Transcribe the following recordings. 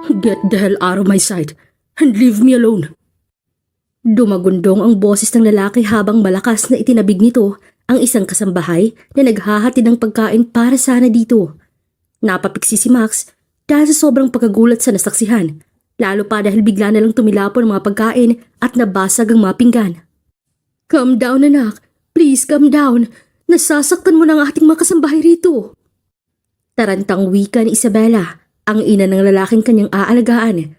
Get the hell out of my sight and leave me alone. Dumagundong ang boses ng lalaki habang malakas na itinabig nito ang isang kasambahay na naghahatid ng pagkain para sana dito. Napapiksi si Max dahil sa sobrang pagkagulat sa nasaksihan, lalo pa dahil bigla na lang tumilapon ang mga pagkain at nabasag ang mga pinggan. Calm down anak, please calm down. Nasasaktan mo ng ating mga kasambahay rito. Tarantang wika ni Isabela, ang ina ng lalaking kanyang aalagaan.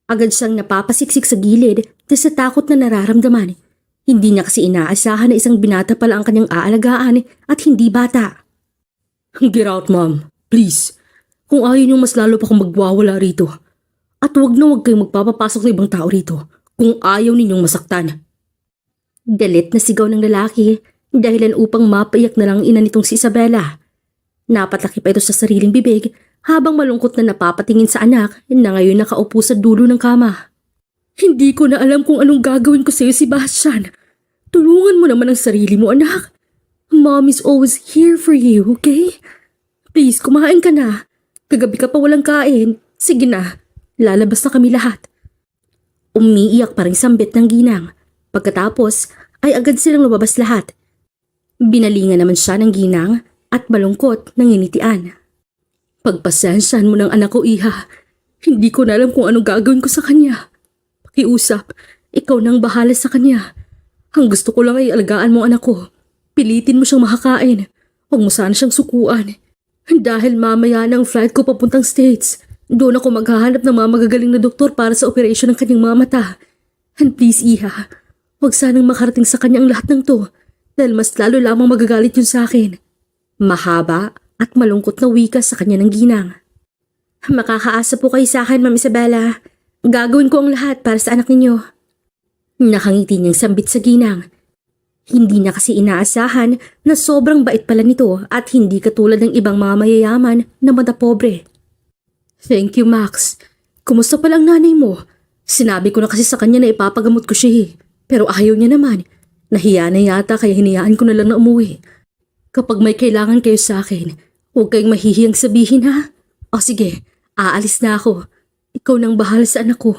Agad siyang napapasiksik sa gilid dahil sa takot na nararamdaman. Hindi niya kasi inaasahan na isang binata pala ang kanyang aalagaan at hindi bata. Get out, mom. Please. Kung ayaw niyo mas lalo pa akong magwawala rito. At huwag kayong magpapapasok sa ibang tao rito kung ayaw ninyong masaktan. Galit na sigaw ng lalaki dahilan upang mapaiyak na lang ina nitong si Isabela. Napatlaki pa ito sa sariling bibig habang malungkot na napapatingin sa anak na ngayon nakaupo sa dulo ng kama. Hindi ko na alam kung anong gagawin ko sa iyo, Sebastian. Tulungan mo naman ang sarili mo, anak. Mom is always here for you, okay? Please, kumain ka na. Kagabi ka pa walang kain. Sige na, lalabas na kami lahat. Umiiyak pa rin sambit ng ginang. Pagkatapos ay agad silang lumabas lahat. Binalingan naman siya ng ginang at malungkot ng initian. Pagpasensyahan mo ng anak ko, iha. Hindi ko na alam kung anong gagawin ko sa kanya. Pakiusap, ikaw nang bahala sa kanya. Ang gusto ko lang ay alagaan mo anak ko. Pilitin mo siyang makakain. Huwag mo sana siyang sukuan. Dahil mamaya na ang flight ko papuntang States. Doon ako maghahanap ng mga magagaling na doktor para sa operasyon ng kanyang mga mata. And please, iha, huwag sanang makarating sa kanya ang lahat ng to. Dahil mas lalo lamang magagalit yun sa akin. Mahaba at malungkot na wika sa kanya ng ginang. Makakaasa po kayo sa akin, Ma'am Isabela. Gagawin ko ang lahat para sa anak ninyo. Nakangiti niyang sambit sa ginang. Hindi niya kasi inaasahan na sobrang bait pala nito at hindi katulad ng ibang mga mayayaman na matapobre. Thank you, Max. Kumusta pala ang nanay mo? Sinabi ko na kasi sa kanya na ipapagamot ko siya eh. Pero ayaw niya naman. Nahiya na yata kaya hinayaan ko na lang na umuwi. Kapag may kailangan kayo sa akin, huwag kayong mahihiyang sabihin ha. O sige, aalis na ako. Ikaw nang bahala sa anak ko.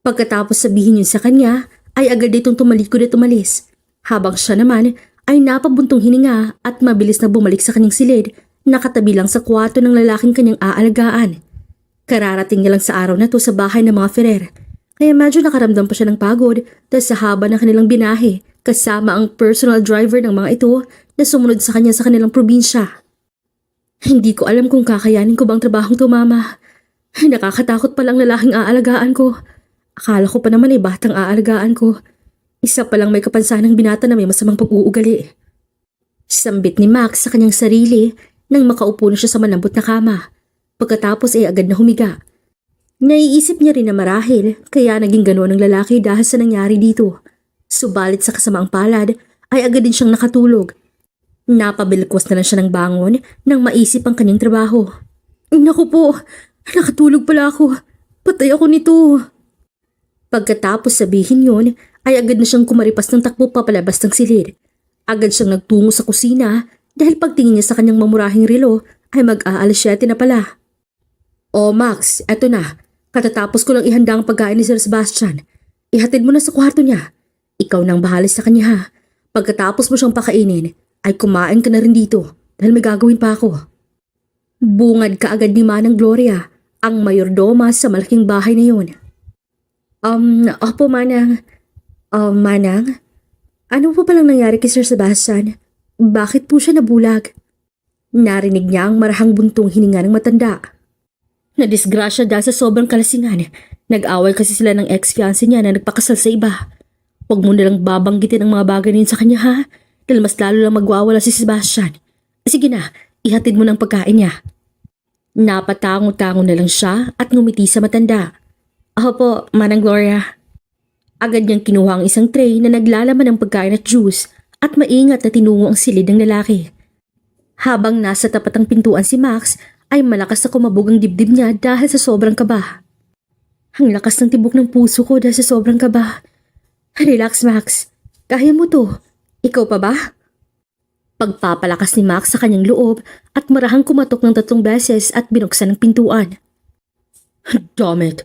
Pagkatapos sabihin yun sa kanya, ay agad itong tumalikod at tumalis. Habang siya naman ay napabuntong hininga at mabilis na bumalik sa kanyang silid, nakatabi lang sa kwarto ng lalaking kanyang aalagaan. Kararating niya lang sa araw na to sa bahay ng mga Ferrer. Kaya medyo nakaramdam pa siya ng pagod dahil sa haba ng kanilang binahe kasama ang personal driver ng mga ito na sumunod sa kanya sa kanilang probinsya. Hindi ko alam kung kakayanin ko bang trabahong to, mama. Nakakatakot palang lalaking aalagaan ko. Akala ko pa naman ay batang aalagaan ko. Isa palang may kapansanang binata na may masamang pag-uugali. Sambit ni Max sa kanyang sarili nang makaupo na siya sa malambot na kama. Pagkatapos ay agad na humiga. Naiisip niya rin na marahil kaya naging gano'n ang lalaki dahil sa nangyari dito. Subalit sa kasamaang palad ay agad din siyang nakatulog. Napabilkwas na lang siya ng bangon nang maisip ang kanyang trabaho. Naku po, nakatulog pala ako. Patay ako nito. Pagkatapos sabihin yon ay agad na siyang kumaripas ng takbo papalabas ng silid. Agad siyang nagtungo sa kusina dahil pagtingin niya sa kanyang mamurahing relo ay mag-aalas 7 na pala. Oh Max, eto na. Katatapos ko lang ihanda ang pagkain ni Sir Sebastian. Ihatid mo na sa kwarto niya. Ikaw nang bahala sa kanya ha. Pagkatapos mo siyang pakainin, ay kumain ka na rin dito dahil may gagawin pa ako. Bungad ka agad ni Manang Gloria, ang mayordoma sa malaking bahay na yun. Opo Manang. Manang? Ano po palang nangyari kay Sir Sebastian? Bakit po siya nabulag? Narinig niya ang marahang buntong hininga ng matanda. Nadisgrasya dahil sa sobrang kalasingan. Nag-away kasi sila ng ex-fiancé niya na nagpakasal sa iba. Huwag mo nalang babanggitin ang mga bagay niyon sa kanya ha, dahil mas lalo lang magwawala si Sebastian. Sige na, ihatid mo ng pagkain niya. Napatango-tango na lang siya at ngumiti sa matanda. Opo, Manang Gloria. Agad niyang kinuha ang isang tray na naglalaman ng pagkain at juice at maingat na tinungo ang silid ng lalaki. Habang nasa tapat ng pintuan si Max, ay malakas na kumabog ang dibdib niya dahil sa sobrang kaba. Ang lakas ng tibok ng puso ko dahil sa sobrang kaba. Relax Max, kaya mo to. Ikaw pa ba? Pagpapalakas ni Max sa kanyang loob at marahang kumatok ng 3 beses at binuksan ang pintuan. Damn it.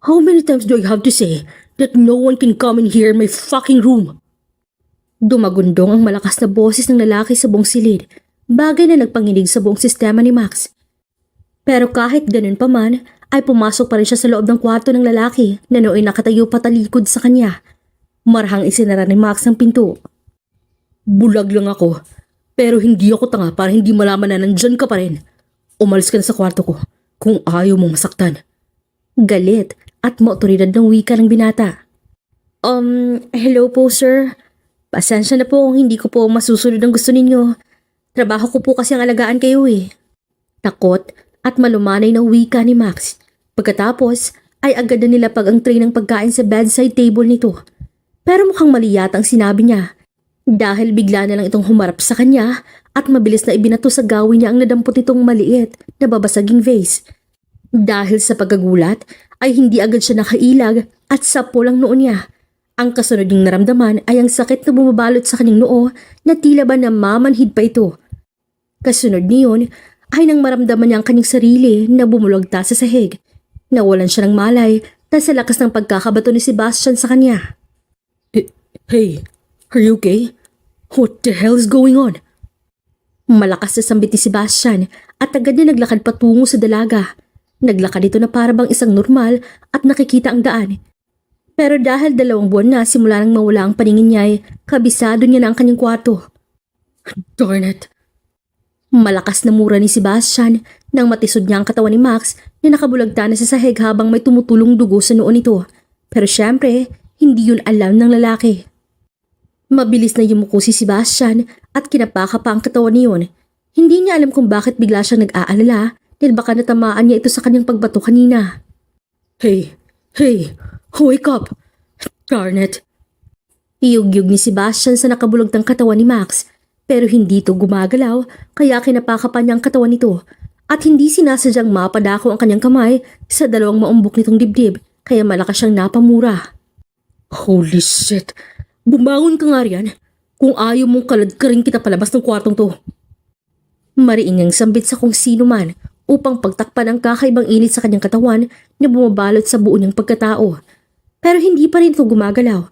How many times do I have to say that no one can come in here in my fucking room? Dumagundong ang malakas na boses ng lalaki sa buong silid, bagay na nagpanginig sa buong sistema ni Max. Pero kahit ganun pa man, ay pumasok pa rin siya sa loob ng kwarto ng lalaki na nooy nakatayo patalikod sa kanya. Marahang isinara ni Max ang pinto. Bulag lang ako, pero hindi ako tanga para hindi malaman na nandyan ka pa rin. Umalis ka na sa kwarto ko kung ayaw mong masaktan. Galit at maotoridad ng wika ng binata. Hello po sir. Pasensya na po kung hindi ko po masusunod ang gusto ninyo. Trabaho ko po kasi ang alagaan kayo eh. Takot at malumanay na wika ni Max. Pagkatapos ay agad na nilapag ang tray ng pagkain sa bedside table nito. Pero mukhang mali yata ang sinabi niya. Dahil bigla na lang itong humarap sa kanya at mabilis na ibinato sa gawin niya ang nadampot nitong maliit na babasaging vase. Dahil sa pagkagulat ay hindi agad siya nakailag at sapo lang noon niya. Ang kasunod niyang naramdaman ay ang sakit na bumabalot sa kanyang noo na tila ba namamanhid pa ito. Kasunod niyon ay nang maramdaman niya ang kanyang sarili na bumulagta sa sahig. Nawalan siya ng malay dahil sa lakas ng pagkakabato ni Sebastian sa kanya. Hey, are you okay? What the hell is going on? Malakas na sambit ni Sebastian at agad na naglakad patungo sa dalaga. Naglakad ito na parabang isang normal at nakikita ang daan. Pero dahil 2 buwan na simula nang mawala ang paningin niya ay kabisado niya na ang kanyang kwarto. Darn it! Malakas na mura ni Sebastian nang matisod niya ang katawan ni Max na nakabulagta na sa sahig habang may tumutulong dugo sa noo nito. Pero syempre, hindi yun alam ng lalaki. Mabilis na yumuko si Sebastian at kinapaka pa ang katawan niyon. Hindi niya alam kung bakit bigla siyang nag-aalala dahil baka natamaan niya ito sa kanyang pagbato kanina. Hey! Wake up! Darn it! Iyug-yug ni Sebastian sa nakabulagtang katawan ni Max. Pero hindi ito gumagalaw kaya kinapaka pa niya ang katawan nito at hindi sinasadyang mapadako ang kanyang kamay sa 2 maumbok nitong dibdib kaya malakas siyang napamura. Holy shit! Bumangon ka nga riyan kung ayaw mong kaladkarin kita palabas ng kwartong to. Mariingang sambit sa kung sino man upang pagtakpan ang kakaibang init sa kanyang katawan na bumabalot sa buo niyang pagkatao. Pero hindi pa rin ito gumagalaw.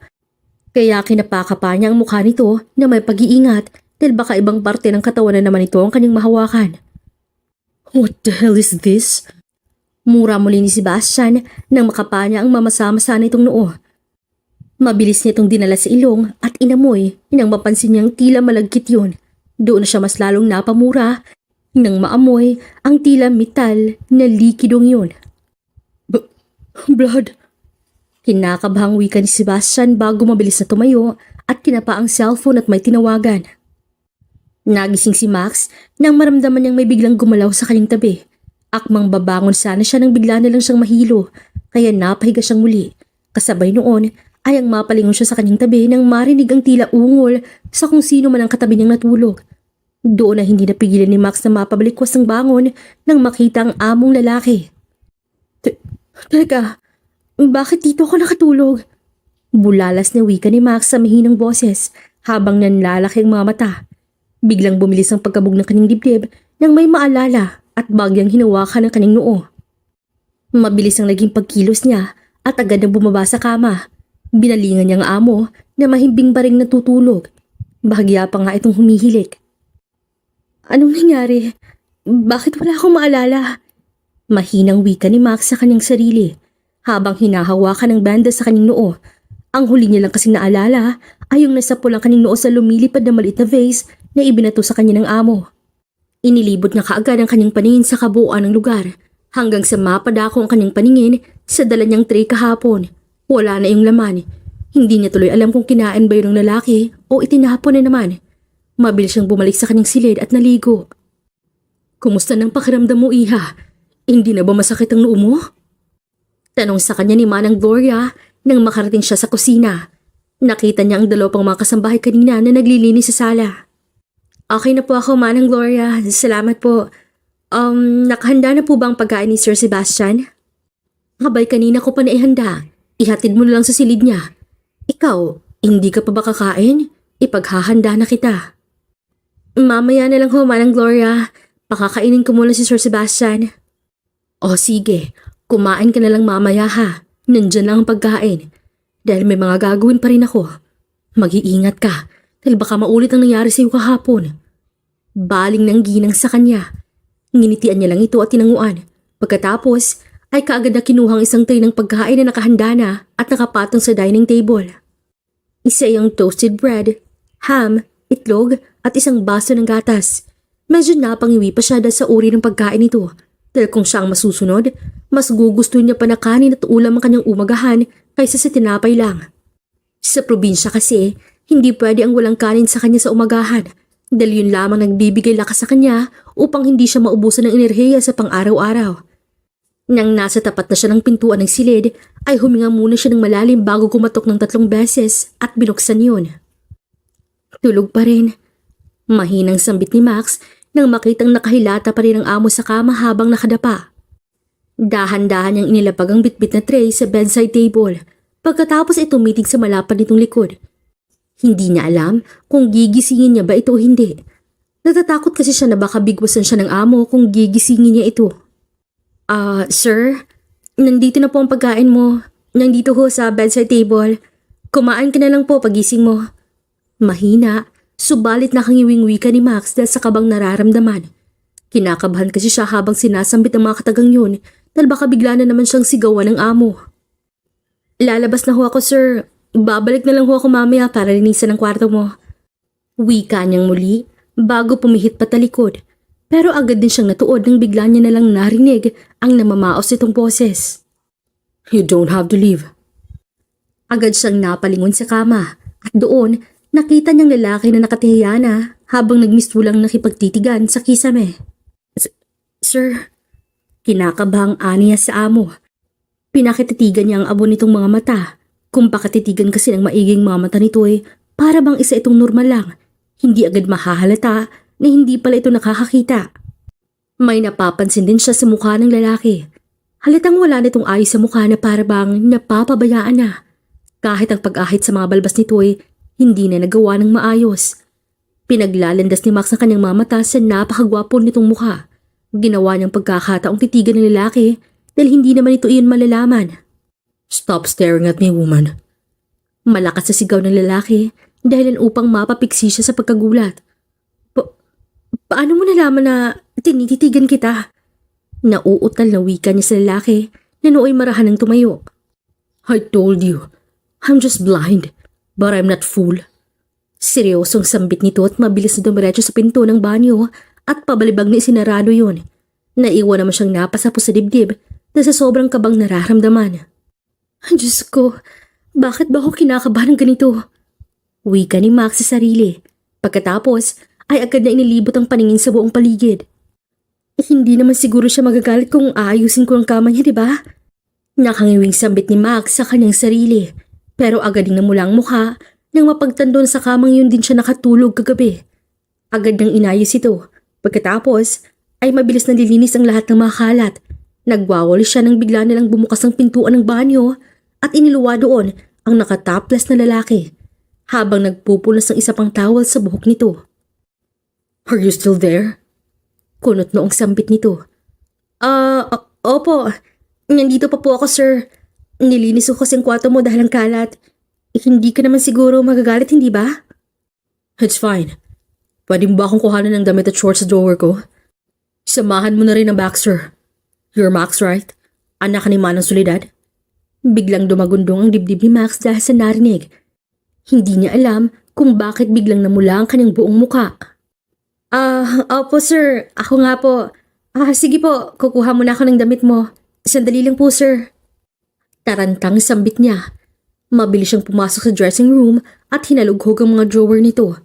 Kaya kinapaka pa niya ang mukha nito na may pag-iingat dahil baka ibang parte ng katawan na naman ito ang kanyang mahawakan. What the hell is this? Mura muli ni Sebastian nang makapa niya ang mamasama-masa na itong noo. Mabilis niya itong dinala sa ilong at inamoy nang mapansin niyang tila malagkit yun. Doon na siya mas lalong napamura nang maamoy ang tila metal na likidong yun. Blood! Kinakabahang wika ni Sebastian bago mabilis na tumayo at kinapa ang cellphone at may tinawagan. Nagising si Max nang maramdaman niyang may biglang gumalaw sa kanyang tabi. Akmang babangon sana siya nang bigla na lang siyang mahilo kaya napahiga siyang muli. Kasabay noon ay ang mapalingon siya sa kanyang tabi nang marinig ang tila ungol sa kung sino man ang katabi niyang natulog. Doon na hindi napigilan ni Max na mapabalikwas ng bangon nang makita ang among lalaki. Teka, bakit dito ako nakatulog? Bulalas na wika ni Max sa mahinang boses habang nanlalaki ang mga mata. Biglang bumilis ang pagkabog ng kanyang dibdib nang may maalala at bagyang hinawakan ng kanyang noo. Mabilis ang naging pagkilos niya at agad na bumaba sa kama. Binalingan niyang amo na mahimbing pa ring natutulog. Bahagya pa nga itong humihilik. Anong nangyari? Bakit wala akong maalala? Mahinang wika ni Max sa kanyang sarili habang hinahawakan ng banda sa kanyang noo. Ang huli niya lang kasing naalala ay yung nasa pulang kanyang noo sa lumilipad na maliit na vase na ibinato sa kanya ng amo. Inilibot niya kaagad ang kanyang paningin sa kabuuan ng lugar hanggang sa mapadako ang kanyang paningin sa dala niyang tray kahapon. Wala na yung laman. Hindi niya tuloy alam kung kinain ba yun ng lalaki o itinapon na naman. Mabilis siyang bumalik sa kanyang silid at naligo. Kumusta nang pakiramdam mo, Iha? Hindi na ba masakit ang noo mo? Tanong sa kanya ni Manang Gloria nang makarating siya sa kusina. Nakita niya ang 2 pang mga kasambahay kanina na naglilinis sa sala. Okay na po ako, Manang Gloria. Salamat po. Nakahanda na po ba ang pagkain ni Sir Sebastian? Abay, kanina ko pa naihanda. Ihatid mo na lang sa silid niya. Ikaw, hindi ka pa ba kakain? Ipaghahanda na kita. Mamaya na lang ho, Manang Gloria. Pakakainin ko muna si Sir Sebastian. O sige, Kumain ka na lang mamaya ha. Nandyan lang ang pagkain. Dahil may mga gagawin pa rin ako. Mag-iingat ka dahil baka maulit ang nangyari sa iyo kahapon. Baling ng ginang sa kanya. Nginitian niya lang ito at tinanguan. Pagkatapos ay kaagad na kinuhang isang tray ng pagkain na nakahanda na at nakapatong sa dining table. Isa yung toasted bread, ham, itlog at isang baso ng gatas. Medyo napangiwi pa siya dahil sa uri ng pagkain nito. Dahil kung siya ang masusunod, mas gugustuhin niya pa na kanin at ulam ang kanyang umagahan kaysa sa tinapay lang. Sa probinsya kasi, hindi pwede ang walang kanin sa kanya sa umagahan dahil yun lamang nagbibigay lakas sa kanya upang hindi siya maubusan ng enerhiya sa pang-araw-araw. Nang nasa tapat na siya ng pintuan ng silid, ay huminga muna siya ng malalim bago kumatok ng 3 beses at binuksan yun. Tulog pa rin. Mahinang sambit ni Max nang makitang nakahilata pa rin ang amo sa kama habang nakadapa. Dahan-dahan niyang inilapag ang bitbit na tray sa bedside table pagkatapos ay tumitig sa malapad nitong likod. Hindi niya alam kung gigisingin niya ba ito o hindi. Natatakot kasi siya na baka bigwasan siya ng amo kung gigisingin niya ito. Sir, nandito na po ang pagkain mo. Nandito ho sa bedside table. Kumain ka na lang po pagising mo. Mahina, subalit nakangiwing wika ni Max dahil sa kabang nararamdaman. Kinakabahan kasi siya habang sinasambit ang mga katagang yun dahil baka bigla na naman siyang sigawan ng amo. Lalabas na ho ako, sir. Babalik na lang ho ako mamaya para linisan ang kwarto mo. Wika niyang muli bago pumihit patalikod. Pero agad din siyang natuod nang bigla niya nalang narinig ang namamaos nitong boses. You don't have to leave. Agad siyang napalingon sa kama at doon nakita niyang lalaki na nakatihiya na habang nagmistulang nakipagtitigan sa kisame. Sir, kinakabahang aniya sa amo. Pinakititigan niya ang abo nitong mga mata. Kung pakatitigan kasi ng maiging mga mata nito para bang isa itong normal lang. Hindi agad mahahalata na hindi pala ito nakakakita. May napapansin din siya sa mukha ng lalaki. Halatang wala nitong ayos sa mukha na para bang napapabayaan na. Kahit ang pag-ahit sa mga balbas nito hindi na nagawa ng maayos. Pinaglalandas ni Max ang kanyang mga mata sa napakagwapo nitong mukha. Ginawa niyang pagkakataong titigan ng lalaki dahil hindi naman ito iyon malalaman. Stop staring at me, woman. Malakas sa sigaw ng lalaki dahilan upang mapapiksi siya sa pagkagulat. Paano mo nalaman na tinititigan kita? Nauutal na wika niya sa lalaki na nooy marahan ng tumayo. I told you, I'm just blind, but I'm not fool. Seryosong sambit nito at mabilis na dumiretso sa pinto ng banyo at pabalibag na isinarado yun. Naiwan naman siyang napasapos sa dibdib na sa sobrang kabang nararamdaman. Diyos ko, bakit ba ako kinakabahan ng ganito? Wika ni Max sa sarili. Pagkatapos ay agad na inilibot ang paningin sa buong paligid. Hindi naman siguro siya magagalit kung aayusin ko ang kama niya, di ba? Nakangiwing sambit ni Max sa kanyang sarili. Pero agad ding namula ang mukha nang mapagtando na sa kamang yun din siya nakatulog kagabi. Agad nang inayos ito. Pagkatapos ay mabilis na nilinis ang lahat ng mga kalat. Nagwawali siya nang bigla nilang bumukas ang pintuan ng banyo at iniluwa doon ang nakataplas na lalaki habang nagpupulas ng isa pang towel sa buhok nito. Are you still there? Kunot noong sambit nito. Opo. Nandito pa po ako, sir. Nilinis ko kasi ang kwarto mo dahil ang kalat. Hindi ka naman siguro magagalit, hindi ba? It's fine. Pwede mo ba akong kuhanan ng damit at shorts sa drawer ko? Samahan mo na rin ang Baxter. You're Max, right? Anak ni Manang Soledad? Biglang dumagundong ang dibdib ni Max dahil sa narinig. Hindi niya alam kung bakit biglang namula ang kanyang buong muka. Opo sir. Ako nga po. Sige po, kukuha muna ako ng damit mo. Sandali lang po sir. Tarantang sambit niya. Mabilis siyang pumasok sa dressing room at hinalughog ang mga drawer nito.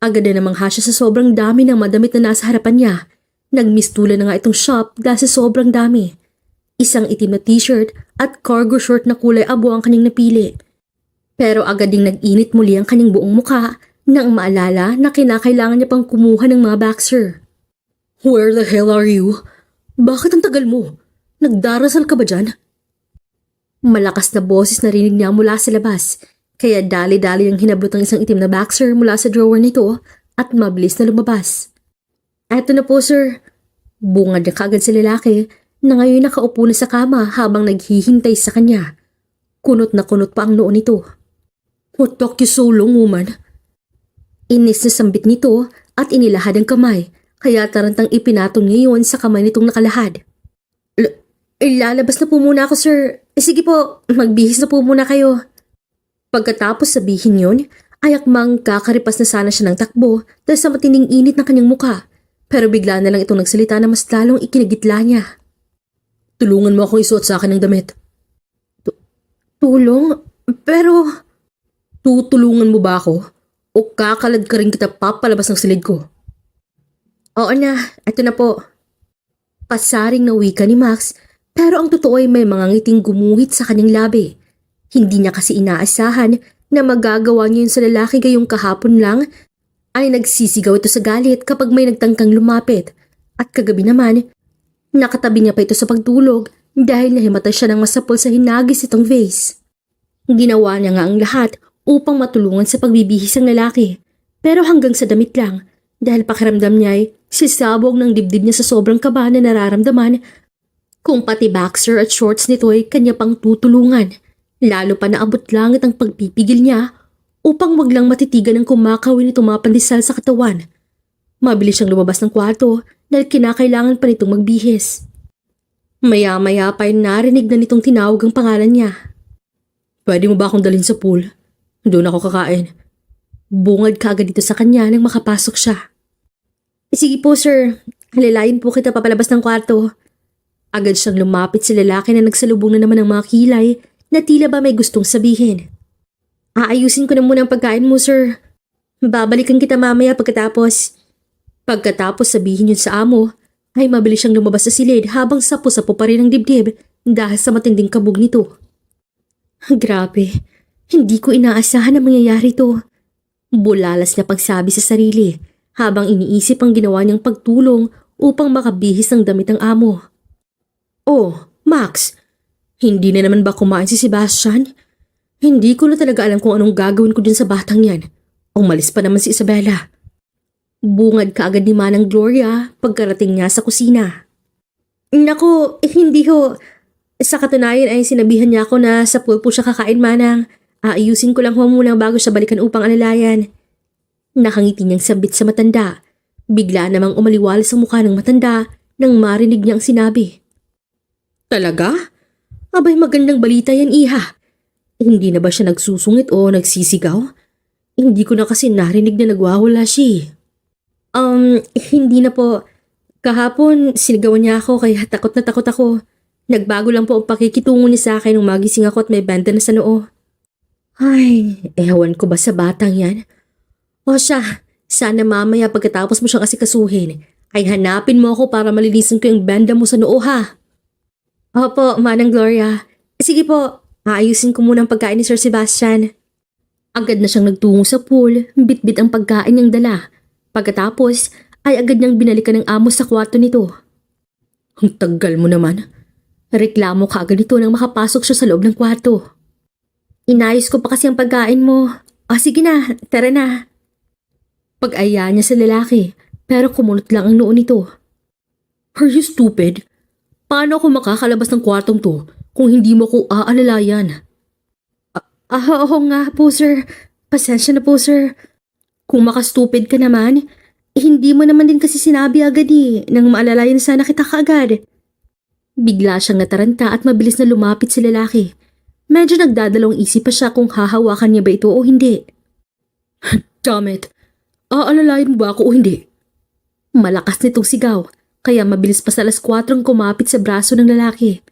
Agad na namangha siya sa sobrang dami ng madamit na nasa harapan niya. Nagmistulan na nga itong shop dahil sa sobrang dami. Isang itim na t-shirt at cargo short na kulay abo ang kanyang napili. Pero agad ding nag-init muli ang kanyang buong muka nang maalala na kinakailangan niya pang kumuha ng mga boxer. Where the hell are you? Bakit ang tagal mo? Nagdarasal ka ba dyan? Malakas na boses narinig niya mula sa labas, kaya dali-dali ang hinablot ng isang itim na boxer mula sa drawer nito at mabilis na lumabas. Eto na po sir. Bungad niya kaagad sa lalaki na ngayon nakaupo na sa kama habang naghihintay sa kanya. Kunot na kunot pa ang noo nito. What took you so long, woman? Inis na sambit nito at inilahad ang kamay, kaya tarantang ipinatong niya yun sa kamay nitong nakalahad. Lalabas na po muna ako, sir. Sige po, magbihis na po muna kayo. Pagkatapos sabihin yun, ay akmang kakaripas na sana siya ng takbo dahil sa matinding init ng kanyang muka. Pero bigla na lang itong nagsalita na mas lalong ikinagitla niya. Tulungan mo akong isuot sa akin ng damit. Tulong? Pero... Tutulungan mo ba ako? O kakalad ka rin kita papalabas ng silid ko? Oo na, eto na po. Pasaring na wika ni Max, pero ang totoo ay may mga ngiting gumuhit sa kanyang labi. Hindi niya kasi inaasahan na magagawa niya yun sa lalaki gayong kahapon lang ay nagsisigaw ito sa galit kapag may nagtangkang lumapit. At kagabi naman, nakatabi niya pa ito sa pagtulog dahil nahimata siya ng masapol sa hinagis itong vase. Ginawa niya nga ang lahat upang matulungan sa pagbibihis ang lalaki, pero hanggang sa damit lang dahil pakiramdam niya ay sisabog ng dibdib niya sa sobrang kaba na nararamdaman kung pati boxer at shorts nito ay kanya pang tutulungan. Lalo pa naabot langit ang pagpipigil niya upang wag lang matitigan ng kumakawin itong mga pandesal sa katawan. Mabilis siyang lumabas ng kwarto dahil kinakailangan pa nitong magbihis. Maya-maya pa ay narinig na nitong tinawag ang pangalan niya. Pwede mo ba akong dalhin sa pool? Doon ako kakain. Bungad ka agad dito sa kanya nang makapasok siya. Sige po, sir. Halilayin po kita papalabas ng kwarto. Agad siyang lumapit sa lalaki na nagsalubong na naman ng mga kilay na tila ba may gustong sabihin. Aayusin ko na muna ang pagkain mo, sir. Babalikan kita mamaya pagkatapos. Pagkatapos sabihin yun sa amo, ay mabilis siyang lumabas sa silid habang sapo-sapo pa rin ang dibdib dahil sa matinding kabog nito. Grabe. Hindi ko inaasahan na mangyayari to. Bulalas niya pagsabi sa sarili habang iniisip ang ginawa niyang pagtulong upang makabihis ng damit ng amo. Oh, Max, hindi na naman ba kumain si Sebastian? Hindi ko na talaga alam kung anong gagawin ko din sa batang yan. Umalis pa naman si Isabella. Bungad kaagad ni Manang Gloria pagkarating niya sa kusina. Naku, hindi ho. Sa katunayan ay sinabihan niya ako na sa pool po siya kakain, Manang. Aayusin ko lang ho muna bago siya balikan upang alalayan. Nakangiti niyang sabit sa matanda. Bigla namang umaliwalas ang mukha ng matanda nang marinig niyang sinabi. Talaga? Abay magandang balita yan, iha. Hindi na ba siya nagsusungit o nagsisigaw? Hindi ko na kasi narinig na nagwawala siya. Hindi na po. Kahapon sinigawan niya ako kaya takot na takot ako. Nagbago lang po ang pakikitungo niya sa akin nung magising ako at may banda na sa noo. Ay, ewan ko ba sa batang yan? O siya, sana mamaya pagkatapos mo siyang asikasuhin, ay hanapin mo ako para malinisan ko yung banda mo sa noo, ha? Opo, Manang Gloria. Sige po, aayusin ko muna ang pagkain ni Sir Sebastian. Agad na siyang nagtungo sa pool, bit-bit ang pagkain niyang dala. Pagkatapos, ay agad niyang binalikan ng amo sa kwarto nito. Ang tagal mo naman. Reklamo ka agad ito nang makapasok siya sa loob ng kwarto. Inayos ko pa kasi ang pagkain mo. Sige na, tara na. Pag-aya niya sa lalaki, pero kumunot lang ang noo nito. Are you stupid? Paano ako makakalabas ng kwartong to kung hindi mo ko aalalayan? Oo nga po, sir. Pasensya na po, sir. Kung makastupid ka naman, hindi mo naman din kasi sinabi agad nang maalalayan sana kita kaagad. Bigla siyang nataranta at mabilis na lumapit sa lalaki. Medyo nagdadalawang isip pa siya kung hahawakan niya ba ito o hindi. Damn it! Aalalayan mo ba ako o hindi? Malakas nitong sigaw, kaya mabilis pa sa alas 4 kumapit sa braso ng lalaki.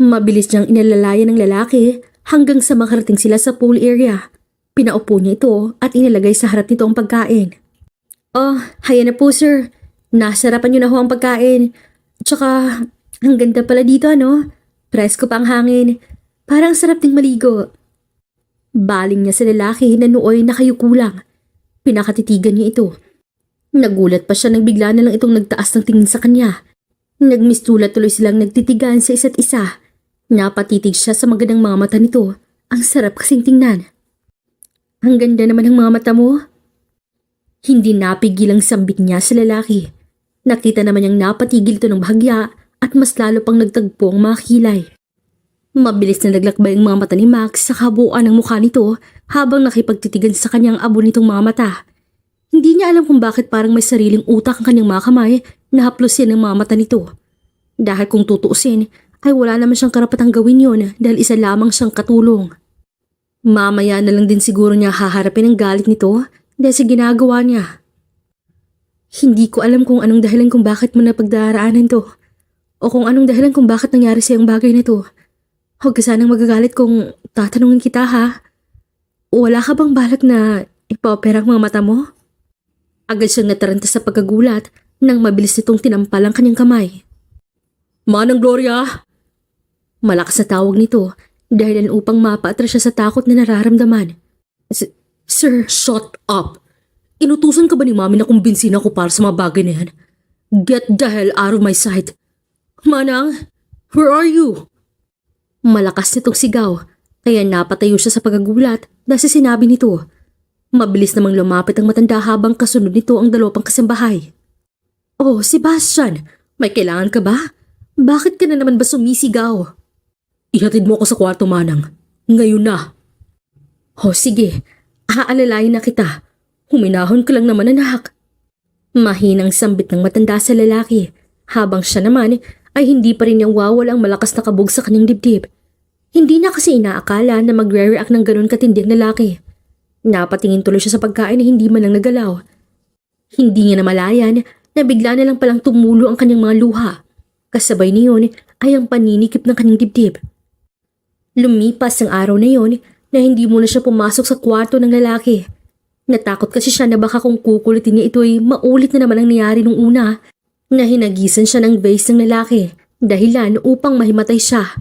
Mabilis niyang inalalayan ng lalaki hanggang sa makarating sila sa pool area. Pinaupo niya ito at inilagay sa harap nito ang pagkain. Oh, haya na po, sir. Nasarapan niyo na ho ang pagkain. Tsaka, ang ganda pala dito, ano? Presko pa ang hangin. Parang sarap ding maligo. Baling niya sa lalaki na nooy nakayuko lang. Pinakatitigan niya ito. Nagulat pa siya nang bigla na lang itong nagtaas ng tingin sa kanya. Nagmistulat tuloy silang nagtitigan sa isa't isa. Napatitig siya sa magandang mga mata nito. Ang sarap kasing tingnan. Ang ganda naman ng mga mata mo. Hindi napigil ang sambit niya sa lalaki. Nakita naman niyang napatigil ito ng bahagya at mas lalo pang nagtagpo ang mga kilay. Mabilis na naglakbay ang mga mata ni Max sa kabuuan ng mukha nito habang nakipagtitigan sa kanyang abo nitong mga mata. Hindi niya alam kung bakit parang may sariling utak ang kanyang mga kamay na haplusin ng mga mata nito. Dahil kung tutuusin ay wala naman siyang karapatang gawin yon dahil isa lamang siyang katulong. Mamaya na lang din siguro niya haharapin ang galit nito dahil sa ginagawa niya. Hindi ko alam kung anong dahilan kung bakit mo napagdaraanan to o kung anong dahilan kung bakit nangyari sa iyong bagay na to. Huwag ka sanang magagalit kung tatanungin kita ha. Wala ka bang balak na ipa-opera ang mga mata mo? Agad siyang nataranta sa pagkagulat nang mabilis nitong tinampal ang kanyang kamay. Manang Gloria! Malakas na tawag nito dahilan upang mapaatras siya sa takot na nararamdaman. Sir, shut up! Inutusan ka ba ni Mami na kumbinsin ako para sa mga bagay na yan? Get the hell out of my sight! Manang, where are you? Malakas nitong sigaw, kaya napatayo siya sa pagkagulat dahil sa sinabi nito. Mabilis namang lumapit ang matanda habang kasunod nito ang dalawa pang kasambahay. Oh, Sebastian, may kailangan ka ba? Bakit ka na naman ba sumisigaw? Ihatid mo ako sa kwarto, Manang. Ngayon na. Oh, sige. Aalalayin na kita. Huminahon ka lang naman, anak. Mahinang sambit ng matanda sa lalaki, habang siya naman ay hindi pa rin niyang wawala ang malakas na kabog sa kanyang dibdib. Hindi na kasi inaakala na magre-react ng ganun katindi ang lalaki. Napatingin tuloy siya sa pagkain na hindi man lang nagalaw. Hindi niya namalayan na bigla na lang palang tumulo ang kanyang mga luha. Kasabay niyon ay ang paninikip ng kanyang dibdib. Lumipas ang araw na yon na hindi muna siya pumasok sa kwarto ng lalaki. Natakot kasi siya na baka kung kukulitin niya ito ay maulit na naman ang nangyari nung una na hinagisan siya ng vase ng lalaki dahilan upang mahimatay siya.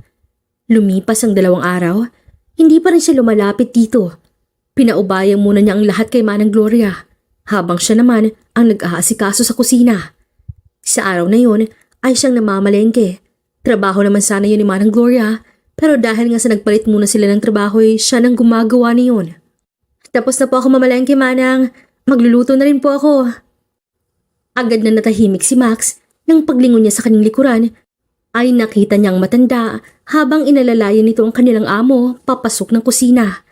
Lumipas ang 2 araw, hindi pa rin siya lumalapit dito. Pinaubayang muna niya ang lahat kay Manang Gloria habang siya naman ang nag-aasikaso sa kusina. Sa araw na yon ay siyang namamalengke. Trabaho naman sana yun ni Manang Gloria pero dahil nga sa nagpalit muna sila ng trabaho ay siya nang gumagawa niyon. Tapos na po ako mamalengke, Manang. Magluluto na rin po ako. Agad na natahimik si Max nang paglingon niya sa kanyang likuran ay nakita niyang matanda habang inalalayan nito ang kanilang amo papasok ng kusina.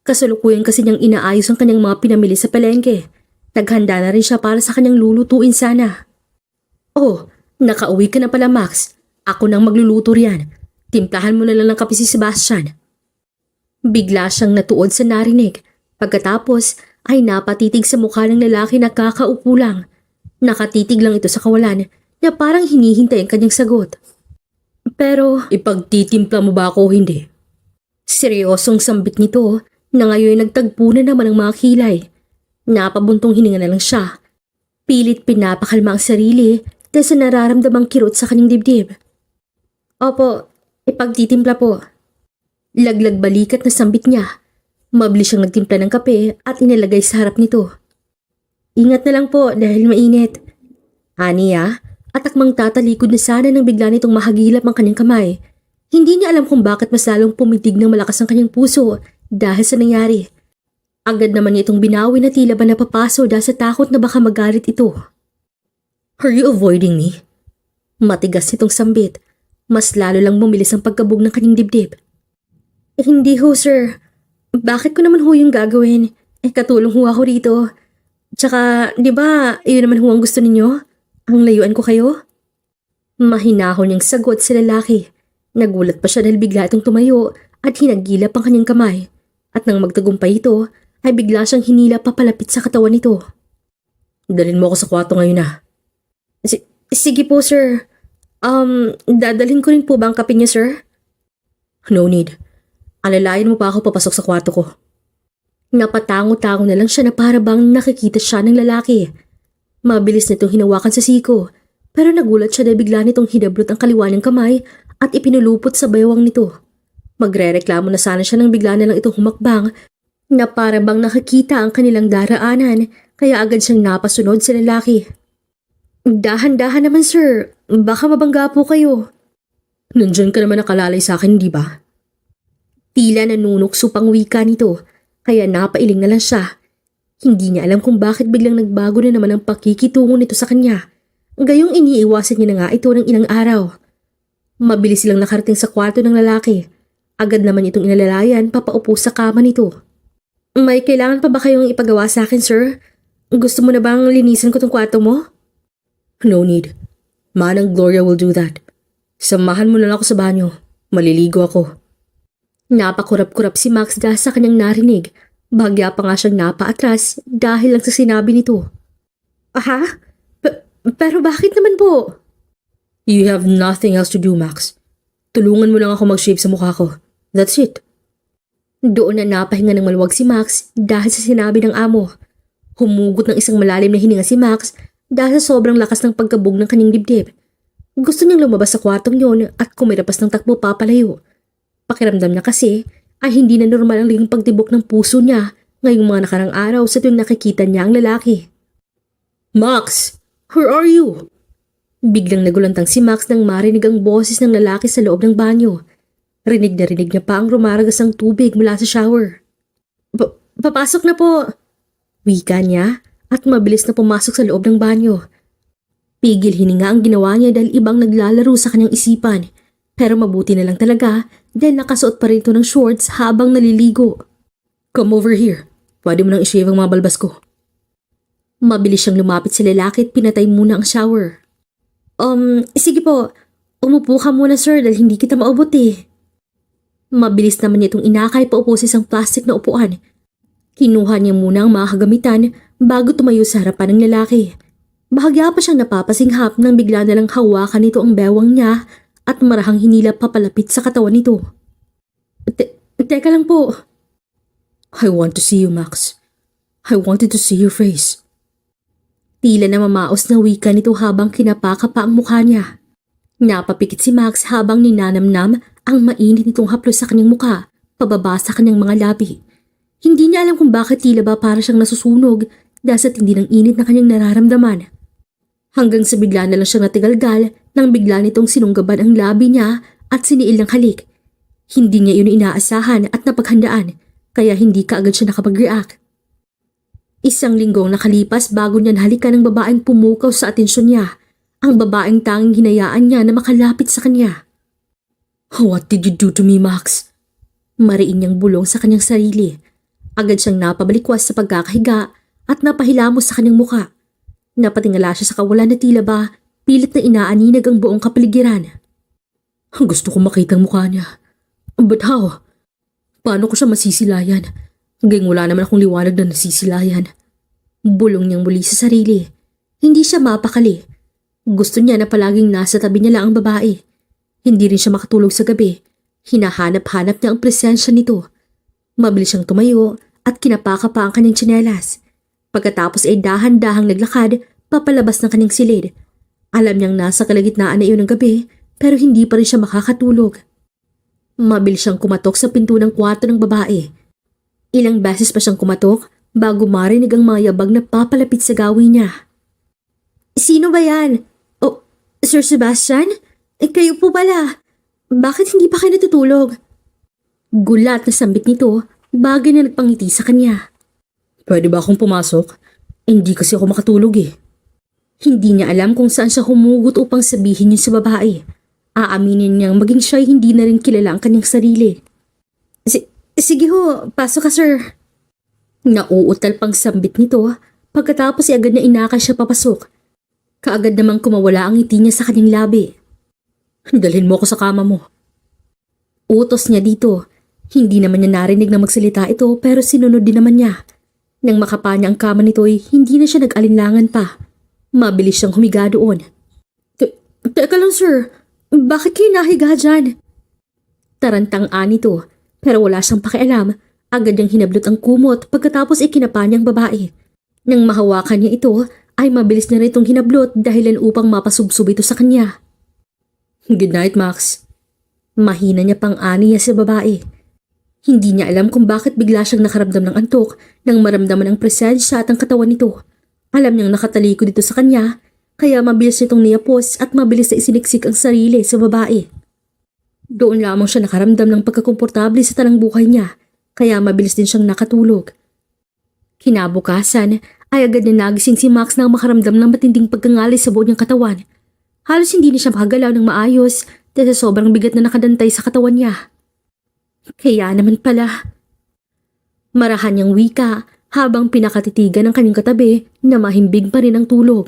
Kasalukuyan kasi niyang inaayos ang kanyang mga pinamili sa palengke. Naghanda na rin siya para sa kanyang lulutuin sana. Oh, nakauwi ka na pala, Max. Ako nang magluluto riyan. Timplahan mo na lang ng kape si Sebastian. Bigla siyang natuod sa narinig. Pagkatapos ay napatitig sa mukha ng lalaki na kakaupo lang. Nakatitig lang ito sa kawalan na parang hinihintay ang kanyang sagot. Pero ipagtitimpla mo ba ako o hindi? Seryosong sambit nito na ngayon nagtagpo na naman ang mga kilay. Napabuntong hininga na lang siya. Pilit pinapakalma ang sarili dahil sa nararamdamang kirot sa kanyang dibdib. Opo, ipagtitimpla po. Laglag balikat na sambit niya. Mabilis siyang nagtimpla ng kape at inilagay sa harap nito. Ingat na lang po dahil mainit. Aniya, at akmang tatalikod na sana nang bigla nitong mahagilap ang kanyang kamay. Hindi niya alam kung bakit mas lalong pumitig ng malakas ang kanyang puso dahil sa nangyari. Agad naman niya itong binawi na tila ba napapaso dahil sa takot na baka magalit ito. Are you avoiding me? Matigas nitong sambit. Mas lalo lang bumilis ang pagkabog ng kanyang dibdib. Hindi ho, sir. Bakit ko naman ho yung gagawin? Katulong ho ako rito. Tsaka, di ba, yun naman ho ang gusto ninyo? Ang layuan ko kayo? Mahinahon niyang sagot sa lalaki. Nagulat pa siya dahil bigla itong tumayo at hinagilap ang kanyang kamay. At nang magtagumpay ito, ay bigla siyang hinila papalapit sa katawan nito. Dalhin mo ako sa kwarto ngayon na. Sige po, sir. Dadalhin ko rin po ba ang kape niyo, sir? No need. Alalayan mo pa ako papasok sa kwarto ko. Napatango-tango na lang siya na para bang nakikita siya ng lalaki. Mabilis nitong hinawakan sa siko, pero nagulat siya dahil bigla nitong hinablot ang kaliwa niyang kamay at ipinulupot sa baywang nito. Magrereklamo na sana siya nang bigla na lang itong humakbang na para bang nakikita ang kanilang daraanan kaya agad siyang napasunod sa lalaki. Dahan-dahan naman, sir. Baka mabangga po kayo. Nandyan ka naman nakalalay sa akin, di ba? Tila nanunukso pang wika nito, kaya napailing na lang siya. Hindi niya alam kung bakit biglang nagbago na naman ang pakikitungo nito sa kanya. Gayong iniiwasan niya na nga ito ng ilang araw. Mabilis silang nakarating sa kwarto ng lalaki. Agad naman itong inalalayan papaupo sa kama nito. May kailangan pa ba kayong ipagawa sa akin, sir? Gusto mo na bang linisin ko tong kwarto mo? No need. Manang Gloria will do that. Samahan mo na lang ako sa banyo. Maliligo ako. Napakurap-kurap si Max dahil sa kanyang narinig. Bagya pa nga siyang napaatras dahil lang sa sinabi nito. Aha? Pero bakit naman po? You have nothing else to do, Max. Tulungan mo lang ako mag-shave sa mukha ko. That's it. Doon na napahinga ng maluwag si Max dahil sa sinabi ng amo. Humugot ng isang malalim na hininga si Max dahil sa sobrang lakas ng pagkabog ng kanyang dibdib. Gusto niyang lumabas sa kwartong yon at kumilapas ng takbo papalayo. Pakiramdam niya kasi ay hindi na normal ang ligong pagtibok ng puso niya ngayong mga nakarang araw sa tuwing nakikita niya ang lalaki. Max! Where are you? Biglang nagulantang si Max nang marinig ang boses ng lalaki sa loob ng banyo. Rinig na rinig niya pa ang rumaragas ng tubig mula sa shower. Papasok na po! Wika niya at mabilis na pumasok sa loob ng banyo. Pigil hininga ang ginawa niya dahil ibang naglalaro sa kanyang isipan. Pero mabuti na lang talaga dahil nakasuot pa rin ito ng shorts habang naliligo. Come over here. Pwede mo nang i-shave ang mga balbas ko. Mabilis siyang lumapit sa lalaki at pinatay muna ang shower. Sige po. Umupo ka muna, sir, dahil hindi kita maubot eh. Mabilis naman niya itong inakay paupo sa isang plastic na upuan. Kinuha niya muna ang mga kagamitan bago tumayo sa harapan ng lalaki. Bahagya pa siyang napapasinghap nang bigla na lang hawakan nito ang bewang niya at marahang hinilap papalapit sa katawan nito. Teka lang po. I want to see you, Max. I wanted to see your face. Tila na mamaos na wika nito habang kinapaka pa ang mukha niya. Napapikit si Max habang ninanamnam ang mainit nitong haplos sa kanyang mukha, pababa sa kanyang mga labi. Hindi niya alam kung bakit tila ba para siyang nasusunog dahil sa tindi ng init na kanyang nararamdaman. Hanggang sa bigla na lang siyang natigalgal nang bigla nitong sinunggaban ang labi niya at siniil ng halik. Hindi niya yun inaasahan at napaghandaan, kaya hindi kaagad siya nakapag-react. Isang linggong nakalipas bago niya nahalikan ng babaeng pumukaw sa atensyon niya, ang babaeng tanging hinayaan niya na makalapit sa kanya. What did you do to me, Max? Mariin niyang bulong sa kanyang sarili. Agad siyang napabalikwas sa pagkakahiga at napahilamos sa kanyang muka. Napatingala siya sa kawalan na tila ba pilit na inaaninag ang buong kapaligiran. Gusto ko makita ang mukha niya. But how? Paano ko siya masisilayan? Hanggang wala naman akong liwanag na nasisilayan. Bulong niyang muli sa sarili. Hindi siya mapakali. Gusto niya na palaging nasa tabi niya lang ang babae. Hindi rin siya makatulog sa gabi. Hinahanap-hanap niya ang presensya nito. Mabilis siyang tumayo at kinapaka pa ang kanyang tsinelas. Pagkatapos ay dahan-dahang naglakad papalabas ng kanyang silid. Alam niyang nasa kalagitnaan na iyon ng gabi pero hindi pa rin siya makakatulog. Mabilis siyang kumatok sa pinto ng kwarto ng babae. Ilang beses pa siyang kumatok bago marinig ang mga yabag na papalapit sa gawin niya. Sino ba yan? Oh, Sir Sebastian? Kayo po pala. Bakit hindi pa kayo natutulog? Gulat na sambit nito, bagay na nagpangiti sa kanya. Pwede ba akong pumasok? Hindi kasi ako makatulog eh. Hindi niya alam kung saan siya humugot upang sabihin yun sa babae. Aaminin niyang maging siya'y hindi na rin kilala ang kanyang sarili. Sige ho, pasok ka sir. Nauutal pang sambit nito, pagkatapos ay agad na inakay siya papasok. Kaagad namang kumawala ang ngiti niya sa kanyang labi. Dalhin mo ako sa kama mo. Utos niya dito. Hindi naman niya narinig na magsalita ito pero sinunod din naman niya. Nang makapa niya ang kama nito ay hindi na siya nag-alinlangan pa. Mabilis siyang humiga doon. Teka lang sir, bakit kayo nahiga dyan? Tarantang-an nito pero wala siyang pakialam. Agad niyang hinablot ang kumot pagkatapos ikinapa niyang babae. Nang mahawakan niya ito ay mabilis na rin itong hinablot dahilan upang mapasubsob ito sa kanya. Good night, Max. Mahina niya pang ani niya sa babae. Hindi niya alam kung bakit bigla siyang nakaramdam ng antok nang maramdaman ang presensya at ang katawan nito. Alam niyang nakatalikod dito sa kanya, kaya mabilis nitong niyapos at mabilis na isiniksik ang sarili sa babae. Doon lamang siya nakaramdam ng pagkakomportable sa tanang buhay niya, kaya mabilis din siyang nakatulog. Kinabukasan ay agad na nagising si Max nang makaramdam ng matinding pagkangalay sa buong niyang katawan. Halos hindi na siya makagalaw ng maayos dahil sa sobrang bigat na nakadantay sa katawan niya. Kaya naman pala. Marahan niyang wika habang pinakatitigan ng kanyang katabi na mahimbing pa rin ang tulog.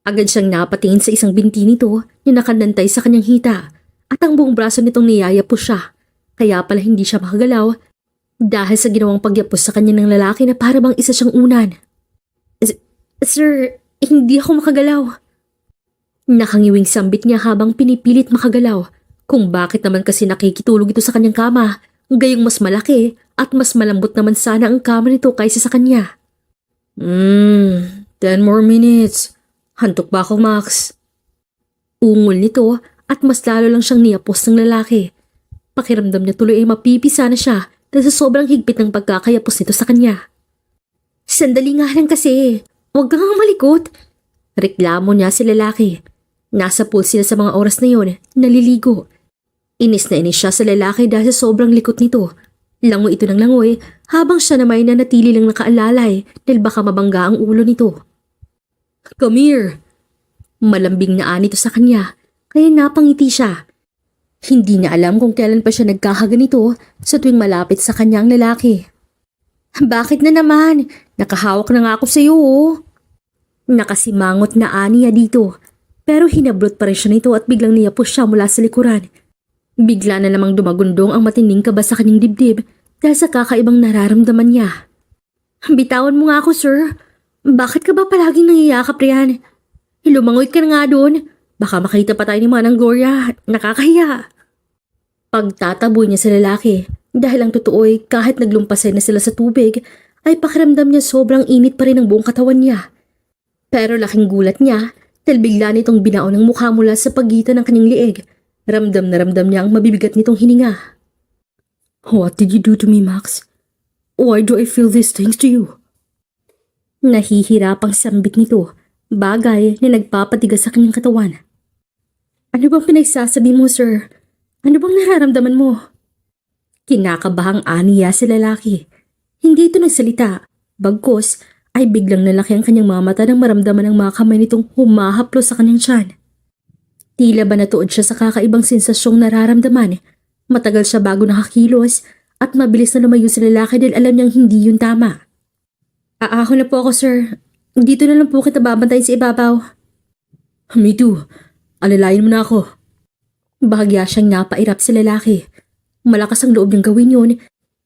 Agad siyang napatingin sa isang binti nito na nakadantay sa kanyang hita at ang buong braso nitong niyayapos siya. Kaya pala hindi siya makagalaw dahil sa ginawang pagyapos sa kanya ng lalaki na para bang isa siyang unan. Sir, hindi ako makagalaw. Nakangiwing sambit niya habang pinipilit makagalaw kung bakit naman kasi nakikitulog ito sa kanyang kama, gayong mas malaki at mas malambot naman sana ang kama nito kaysa sa kanya. 10 more minutes. Hantok ba ako, Max? Ungol nito at mas lalo lang siyang niyapos ng lalaki. Pakiramdam niya tuloy ay mapipisa na siya dahil sa sobrang higpit ng pagkakayapos nito sa kanya. Sandali nga lang kasi. Huwag kang malikot. Reklamo niya si lalaki. Nasa pool sila sa mga oras na yon, naliligo. Inis na inis siya sa lalaki dahil sa sobrang likot nito. Langoy ito ng langoy habang siya na may nanatili lang nakaalalay dahil baka mabangga ang ulo nito. Come here. Malambing na ani ito sa kanya kaya napangiti siya. Hindi niya alam kung kailan pa siya nagkakaganito sa tuwing malapit sa kanya ang lalaki. Bakit na naman? Nakahawak na nga ako sa iyo, oh. Nakasimangot na aniya dito, pero hinablot pa rin siya nito at biglang niyapos siya mula sa likuran. Bigla na namang dumagundong ang matinding kaba sa kanyang dibdib dahil sa kakaibang nararamdaman niya. Bitawan mo nga ako, sir. Bakit ka ba palaging nangiyakap riyan? Lumangoy ka na nga doon. Baka makita pa tayo ni Manang Gloria. Nakakahiya. Pagtataboy niya sa lalaki dahil ang totoo ay kahit naglumpasay na sila sa tubig ay pakiramdam niya sobrang init pa rin ang buong katawan niya. Pero laking gulat niya dahil bigla nitong binaon ang mukha mula sa pagitan ng kanyang lieg. Ramdam na ramdam niya ang mabibigat nitong hininga. What did you do to me, Max? Why do I feel these things to you? Nahihirapang sambit nito, bagay na nagpapatigas sa kanyang katawan. Ano bang pinagsasabi mo, sir? Ano bang nararamdaman mo? Kinakabahang aniya sa lalaki. Hindi ito nagsalita, bagkos ay biglang nalaki ang kanyang mga mata nang maramdaman ang mga kamay nitong humahaplos sa kanyang tiyan. Tila ba natuod siya sa kakaibang sensasyong nararamdaman. Matagal siya bago nakakilos at mabilis na lumayo sa lalaki dahil alam niyang hindi yun tama. Aako na po ako, sir. Dito na lang po kita babantayin sa ibabaw. Me too. Alalayan mo na ako. Bahagya siyang napairap sa lalaki. Malakas ang loob niyang gawin yun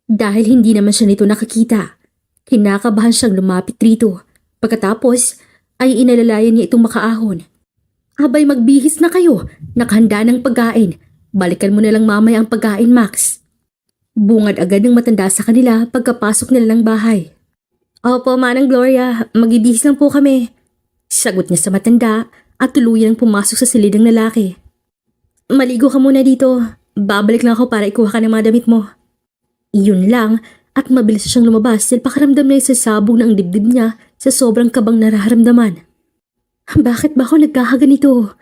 dahil hindi naman siya nito nakakita. Kinakabahan siyang lumapit rito. Pagkatapos ay inalalayan niya itong makaahon. Abay, magbihis na kayo. Nakahanda ng pagkain. Balikan mo na lang mamaya ang pagkain, Max. Bungad agad ng matanda sa kanila pagkapasok nila ng bahay. Opo, Manang Gloria. Magbihis lang po kami. Sagot niya sa matanda at tuluyang pumasok sa silid ng lalaki. Maligo ka muna dito. Babalik lang ako para ikuha ka ng mga damit mo. Iyon lang at mabilis siyang lumabas dahil pakaramdam na isasabog na ang dibdib niya sa sobrang kabang nararamdaman. Bakit ba ako nagkakaganito?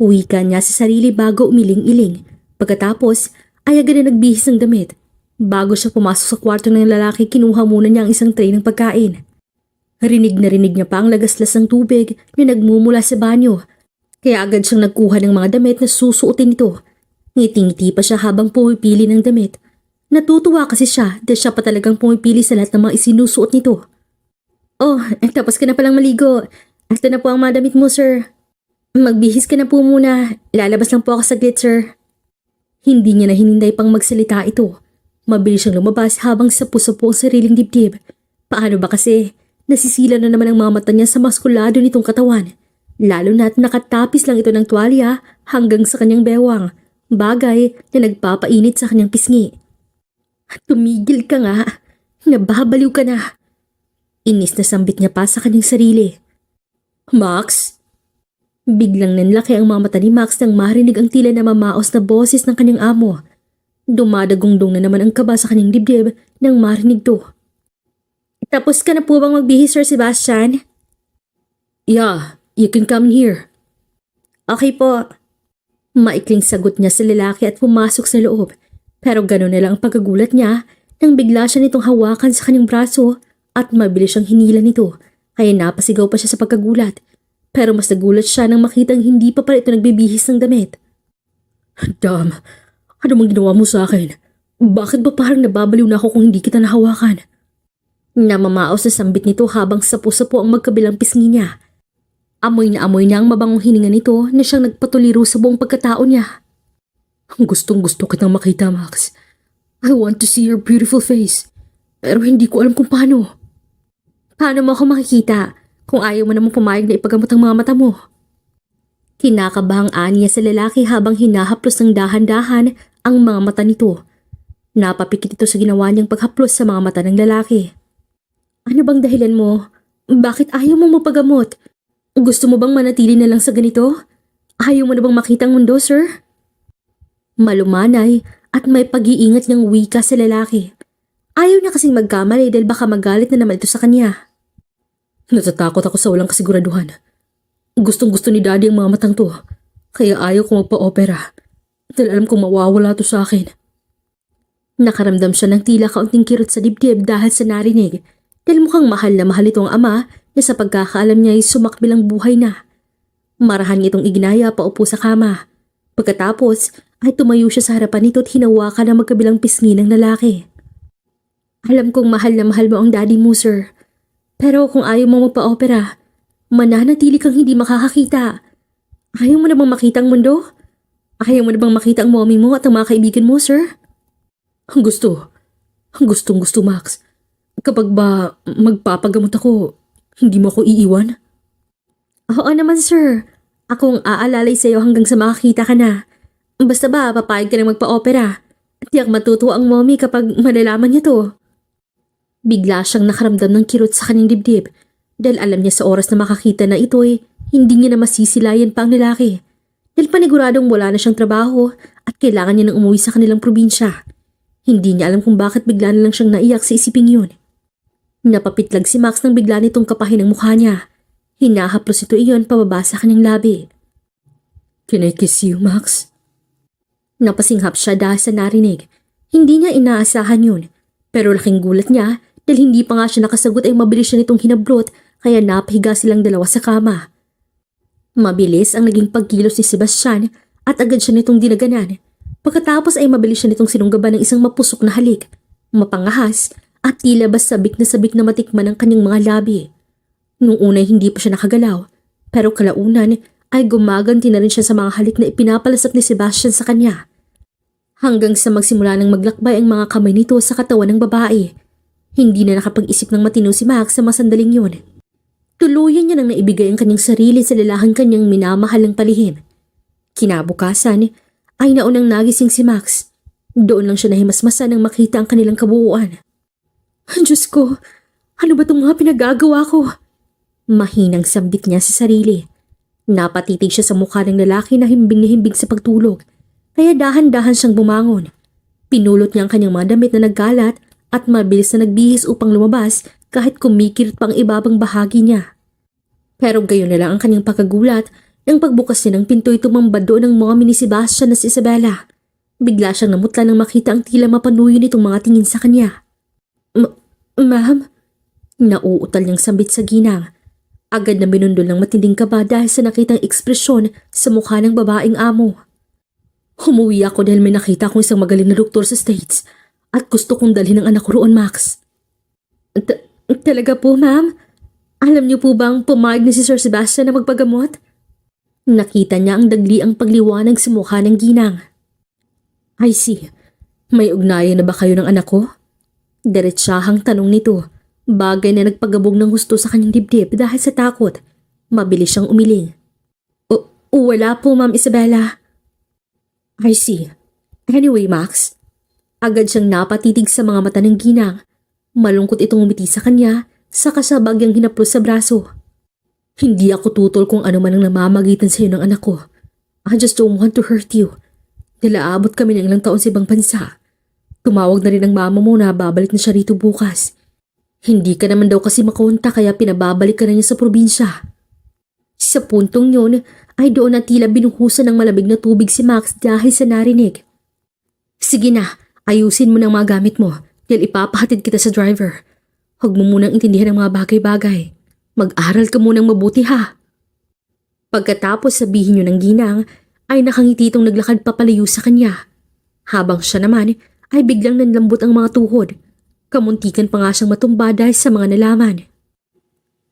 Wika niya sa sarili bago umiling-iling. Pagkatapos ay agad na nagbihis ng damit. Bago siya pumasok sa kwarto ng lalaki, kinuha muna niya ang isang tray ng pagkain. Rinig na rinig niya pa ang lagaslas ng tubig na nagmumula sa banyo. Kaya agad siyang nagkuha ng mga damit na susuotin nito. Ngiti-ngiti pa siya habang pumipili ng damit. Natutuwa kasi siya dahil siya pa talagang pumipili sa lahat ng mga isinusuot nito. Oh, tapos ka na palang maligo. Ito na po ang mga damit mo, sir. Magbihis ka na po muna. Lalabas lang po ako saglit, sir. Hindi niya na hinintay pang magsalita ito. Mabilis siyang lumabas habang sapu-sapu ang sariling dibdib. Paano ba kasi? Nasisila na naman ang mga mata niya sa maskulado nitong katawan. Lalo na't nakatapis lang ito ng tuwalya hanggang sa kanyang bewang. Bagay na nagpapainit sa kanyang pisngi. Tumigil ka nga. Nababaliw ka na. Inis na sambit niya pa sa kanyang sarili. Max? Biglang nanlaki ang mga mata ni Max nang marinig ang tila na mamaos na boses ng kanyang amo. Dumadagungdong na naman ang kaba sa kanyang dibdib nang marinig to. Tapos ka na po bang magbihis, Sir Sebastian? Yeah, you can come here. Okay po. Maikling sagot niya sa lalaki at pumasok sa loob. Pero gano'n na lang ang pagkagulat niya nang bigla siya nitong hawakan sa kanyang braso at mabilis siyang hinila nito kaya napasigaw pa siya sa pagkagulat. Pero mas nagulat siya nang makitang hindi pa pala ito nagbibihis ng damit. Dam, ano mang ginawa mo sa akin? Bakit ba parang nababaliw na ako kung hindi kita nahawakan? Namamaos sa sambit nito habang sapo-sapo ang magkabilang pisngi niya. Amoy na ang mabangong hininga nito na siyang nagpatuliro sa buong pagkatao niya. Gustong gusto kitang makita, Max. I want to see your beautiful face. Pero hindi ko alam kung paano. Paano mo ako makikita kung ayaw mo namang pumayag na ipagamot ang mga mata mo? Kinakabahang aniya sa lalaki habang hinahaplos ng dahan-dahan ang mga mata nito. Napapikit ito sa ginawa niyang paghaplos sa mga mata ng lalaki. Ano bang dahilan mo? Bakit ayaw mo mapagamot? Gusto mo bang manatili na lang sa ganito? Ayaw mo na bang makita ang mundo, sir? Malumanay at may pag-iingat niyang wika sa lalaki. Ayaw niya kasing magkamali dahil baka magalit na naman ito sa kanya. Natatakot ako sa walang kasiguraduhan. Gustong-gusto ni Daddy ang mga matang to, kaya ayaw ko magpa-opera. Dahil alam kong mawawala to sa akin. Nakaramdam siya ng tila kaunting kirot sa dibdib dahil sa narinig, dahil mukhang mahal na mahal itong ama na sa pagkakaalam niya ay sumakbilang buhay na. Marahan niya itong iginaya paupo sa kama. Pagkatapos ay tumayo siya sa harapan nito at hinawakan ang magkabilang pisngi ng lalaki. Alam kong mahal na mahal mo ang daddy mo, sir. Pero kung ayaw mo magpa-opera, mananatili kang hindi makakakita. Ayaw mo na bang makita ang mundo? Ayaw mo na bang makita ang mommy mo at ang mga kaibigan mo, sir? Gustong gusto, Max. Kapag ba magpapagamot ako, hindi mo ako iiwan? Oo naman, sir. Akong aalalay sa'yo hanggang sa makakita ka na. Basta ba, papayag ka na magpa-opera. Tiyak matutuwa ang mommy kapag malalaman niya to. Bigla siyang nakaramdam ng kirot sa kanyang dibdib dahil alam niya sa oras na makakita na ito'y hindi niya na masisilayan pa ang lalaki. Dahil paniguradong wala na siyang trabaho at kailangan niya nang umuwi sa kanilang probinsya. Hindi niya alam kung bakit bigla na lang siyang naiyak sa isiping yun. Napapitlag si Max nang bigla nitong kapahin ang mukha niya. Hinahaplos ito iyon pababa sa kanyang labi. Can I kiss you, Max? Napasinghap siya dahil sa narinig. Hindi niya inaasahan yun. Pero laking gulat niya dahil hindi pa nga siya nakasagot ay mabilis siya nitong hinablot kaya napahiga silang dalawa sa kama. Mabilis ang naging pagkilos ni Sebastian at agad siya nitong dinaganan. Pagkatapos ay mabilis siya nitong sinunggaban ng isang mapusok na halik, mapangahas at tila ba sabik na matikman ang kanyang mga labi. Nung unay hindi pa siya nakagalaw, pero kalaunan ay gumaganti na rin siya sa mga halik na ipinapalasap ni Sebastian sa kanya. Hanggang sa magsimula ng maglakbay ang mga kamay nito sa katawan ng babae. Hindi na nakapag-isip ng matino si Max sa masandaling yun. Tuluyan niya nang naibigay ang kanyang sarili sa lalahang kanyang minamahal ng palihim. Kinabukasan ay naunang nagising si Max. Doon lang siya nahimasmasa nang makita ang kanilang kabuuan. Diyos ko, ano ba itong mga pinagagawa ko? Mahinang sambit niya sa sarili. Napatitig siya sa mukha ng lalaki na himbing sa pagtulog. Kaya dahan-dahan siyang bumangon. Pinulot niya ang kanyang mga damit na naggalat at mabilis na nagbihis upang lumabas kahit kumikirit pa ang ibabang bahagi niya. Pero gayon na lang ang kanyang pagkagulat nang pagbukas niya ng pinto ay tumambad doon ang mommy ni Sebastian na si Isabela. Bigla siyang namutla nang makita ang tila mapanuyo nitong mga tingin sa kanya. Ma'am? Nauutal niyang sambit sa ginang. Agad na binundol ng matinding kaba dahil sa nakitang ekspresyon sa mukha ng babaeng amo. Umuwi ako dahil may nakita akong isang magaling na doktor sa States at gusto kong dalhin ang anak ko roon, Max. Talaga po, ma'am? Alam niyo po bang pumayag ni si Sir Sebastian na magpagamot? Nakita niya ang dagliang pagliwanag sa mukha ng ginang. I see. May ugnayan na ba kayo ng anak ko? Diretsahang tanong nito, bagay na nagpagabog ng gusto sa kanyang dibdib dahil sa takot. Mabilis siyang umiling. Wala po, Ma'am Isabela. I see. Anyway, Max, agad siyang napatitig sa mga mata ng ginang. Malungkot itong umiti sa kanya, saka siya bagyang hinaplos sa braso. Hindi ako tutol kung ano man ang namamagitan sa iyo ng anak ko. I just don't want to hurt you. Nalaabot kami ng ilang taon sa ibang bansa. Tumawag na rin ang mama mo na babalik na siya rito bukas. Hindi ka naman daw kasi makonta kaya pinababalik ka na niya sa probinsya. Sa puntong yun ay doon na tila binuhusan ng malamig na tubig si Max dahil sa narinig. Sige na, ayusin mo ng mga gamit mo dahil ipapahatid kita sa driver. Huwag mo munang intindihan ang mga bagay-bagay. Mag-aral ka munang mabuti ha. Pagkatapos sabihin niyo ng ginang, ay nakangiti itong naglakad papalayo sa kanya. Habang siya naman ay biglang nanlambot ang mga tuhod. Kamuntikan pa nga siyang matumba dahil sa mga nalaman.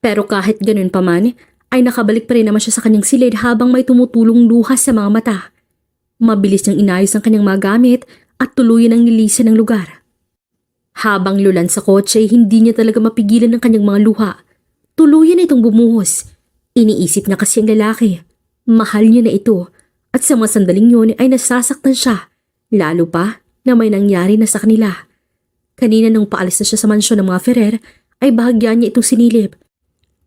Pero kahit ganun pa man, ay nakabalik pa rin naman siya sa kanyang silid habang may tumutulong luha sa mga mata. Mabilis niyang inayos ang kanyang mga gamit at tuluyan ang nilisan ng lugar. Habang lulan sa kotse, hindi niya talaga mapigilan ang kanyang mga luha. Tuluyan na itong bumuhos. Iniisip niya kasi ang lalaki. Mahal niya na ito at sa mga sandaling yun ay nasasaktan siya. Lalo pa na may nangyari na sa kanila. Kanina nung paalis na siya sa mansyon ng mga Ferrer ay bahagya niya itong sinilip.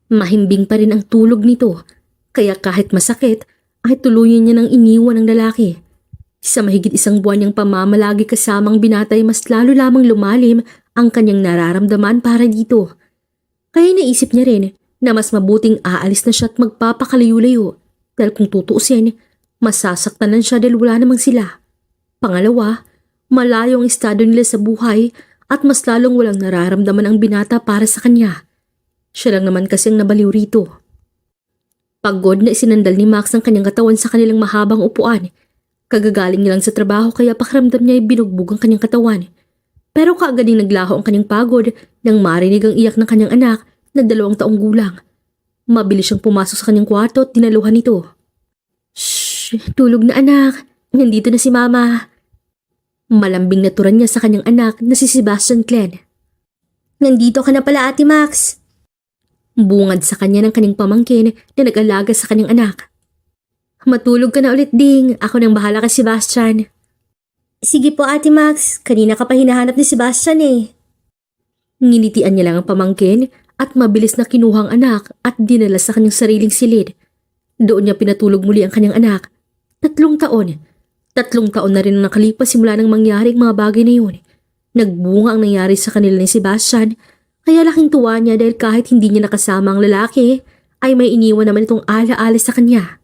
Mahimbing pa rin ang tulog nito kaya kahit masakit ay tuluyan niya nang iniwan ng lalaki. Sa mahigit isang buwan niyang pamamalagi kasamang binatay mas lalo lamang lumalim ang kanyang nararamdaman para dito. Kaya naisip niya rin na mas mabuting aalis na siya at magpapakalayo-layo dahil kung tutuusin, masasaktan lang siya dahil wala namang sila. Pangalawa, malayo ang estado nila sa buhay at mas lalong walang nararamdaman ang binata para sa kanya. Siya lang naman kasi ang nabaliw rito. Pagod na isinandal ni Max ang kanyang katawan sa kanilang mahabang upuan. Kagagaling niya lang sa trabaho kaya pakiramdam niya ay binugbog ang kanyang katawan. Pero kaagad ding naglaho ang kanyang pagod nang marinig ang iyak ng kanyang anak na 2 taong gulang. Mabilis siyang pumasok sa kanyang kwarto at dinaluhan ito. Shh! Tulog na anak! Nandito na si mama! Malambing na turan niya sa kanyang anak na si Sebastian Glenn. Nandito ka na pala Ate Max! Bungad sa kanya ng kanyang pamangkin na nag-alaga sa kanyang anak. Matulog ka na ulit ding, ako nang bahala kay Sebastian. Sige po Ate Max, kanina ka pa hinahanap ni Sebastian eh. Nginitian niya lang ang pamangkin at mabilis na kinuha ang anak at dinala sa kanyang sariling silid. Doon niya pinatulog muli ang kanyang anak. 3 taon. 3 taon na rin ang nakalipas simula nang mangyari ang mga bagay na yun. Nagbunga ang nangyari sa kanila ni Sebastian, kaya laking tuwa niya dahil kahit hindi niya nakasama ang lalaki, ay may iniwan naman itong ala-ala sa kanya.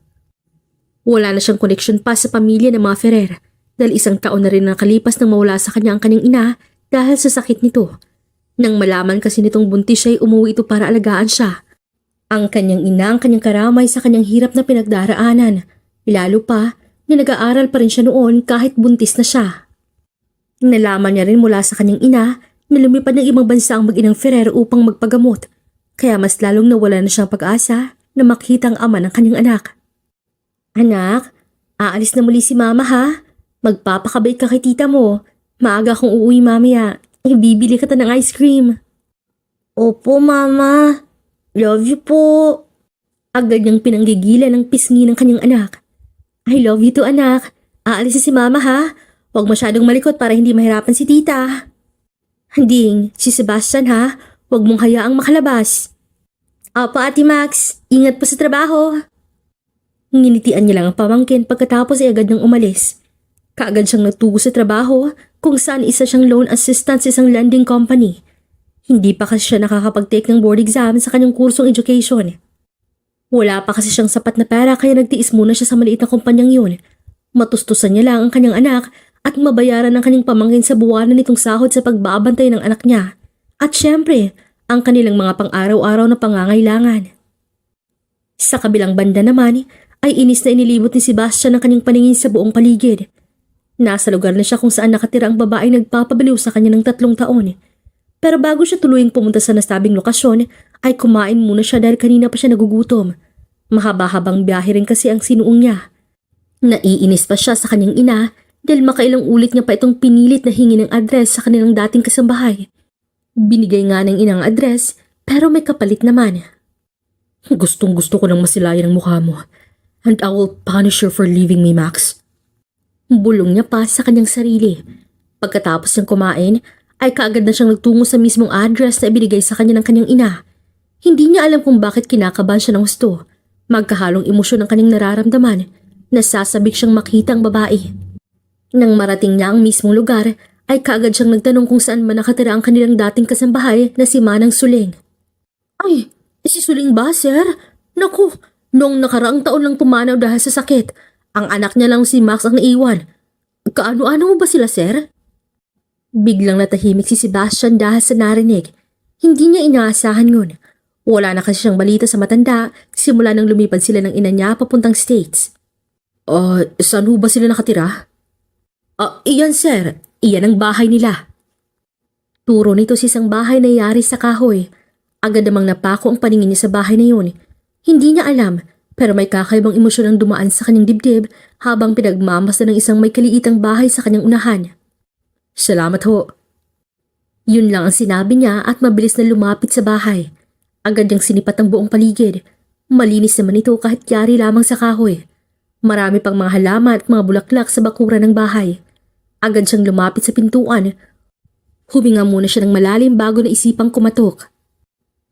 Wala na siyang koneksyon pa sa pamilya ng mga Ferrer dahil 1 taon na rin nakalipas nang mawala sa kanya ang kanyang ina dahil sa sakit nito. Nang malaman kasi nitong buntis siya ay umuwi ito para alagaan siya. Ang kanyang ina ang kanyang karamay sa kanyang hirap na pinagdaraanan, lalo pa na nag-aaral pa rin siya noon kahit buntis na siya. Nalaman niya rin mula sa kanyang ina na lumipad ng ibang bansa ang mag-inang Ferrer upang magpagamot, kaya mas lalong nawala na siyang pag-asa na makita ang ama ng kanyang anak. Anak, aalis na muli si mama ha? Magpapakabait ka kay tita mo. Maaga akong uuwi mamaya. Ibibili ka ta ng ice cream. Opo mama. Love you po. Agad niyang pinanggigilan ang pisngi ng kanyang anak. I love you too anak. Aalis na si mama ha? Huwag masyadong malikot para hindi mahirapan si tita. Handing, si Sebastian ha? Huwag mong hayaang makalabas. Opo Ate Max, ingat po sa trabaho. Nginitian niya lang ang pamangkin pagkatapos ay agad nang umalis. Kaagad siyang natugo sa trabaho kung saan isa siyang loan assistant sa isang lending company. Hindi pa kasi siya nakakapag-take ng board exam sa kanyang kursong education. Wala pa kasi siyang sapat na pera kaya nagtiis muna siya sa maliit na kumpanyang yun. Matustusan niya lang ang kanyang anak at mabayaran ng kanyang pamangkin sa buwanan nitong sahod sa pagbabantay ng anak niya. At syempre, ang kanilang mga pang-araw-araw na pangangailangan. Sa kabilang banda naman, ay inis na inilibot ni Sebastian ang kanyang paningin sa buong paligid. Nasa lugar na siya kung saan nakatira ang babae nagpapabaliw sa kanya ng 3 taon. Pero bago siya tuluyang pumunta sa nasabing lokasyon, ay kumain muna siya dahil kanina pa siya nagugutom. Mahaba-habang biyahe rin kasi ang sinuong niya. Naiinis pa siya sa kanyang ina dahil makailang ulit niya pa itong pinilit na hingi ng address sa kanilang dating kasambahay. Binigay nga ng inang address pero may kapalit naman. Gustong-gusto ko nang masilayan ang mukha mo. And I will punish you for leaving me, Max. Bulong niya pa sa kanyang sarili. Pagkatapos niyang kumain, ay kaagad na siyang nagtungo sa mismong address na ibinigay sa kanya ng kanyang ina. Hindi niya alam kung bakit kinakabahan siya ng gusto. Magkahalong emosyon ang kanyang nararamdaman. Nasasabik siyang makita ang babae. Nang marating niya ang mismong lugar, ay kaagad siyang nagtanong kung saan man nakatira ang kanilang dating kasambahay na si Manang Suling. Ay, si Suling ba, sir? Naku! Noong nakaraang taon lang pumanaw dahil sa sakit, ang anak niya lang si Max ang naiwan. Kaano-ano mo ba sila, sir? Biglang natahimik si Sebastian dahil sa narinig. Hindi niya inaasahan yun. Wala na kasi siyang balita sa matanda simula nang lumipad sila ng ina niya papuntang States. Saan ho ba sila nakatira? Iyan sir. Iyan ang bahay nila. Turo nito sa isang bahay na yari sa kahoy. Agad namang napako ang paningin niya sa bahay na yun. Hindi niya alam, pero may kakaibang emosyon ang dumaan sa kanyang dibdib habang pinagmamasdan ng isang may kaliitang bahay sa kanyang unahan. Salamat ho. Yun lang ang sinabi niya at mabilis na lumapit sa bahay. Agad niyang sinipat ang buong paligid. Malinis naman ito kahit yari lamang sa kahoy. Marami pang mga halaman at mga bulaklak sa bakuran ng bahay. Agad siyang lumapit sa pintuan. Huminga muna siya ng malalim bago na isipang kumatok.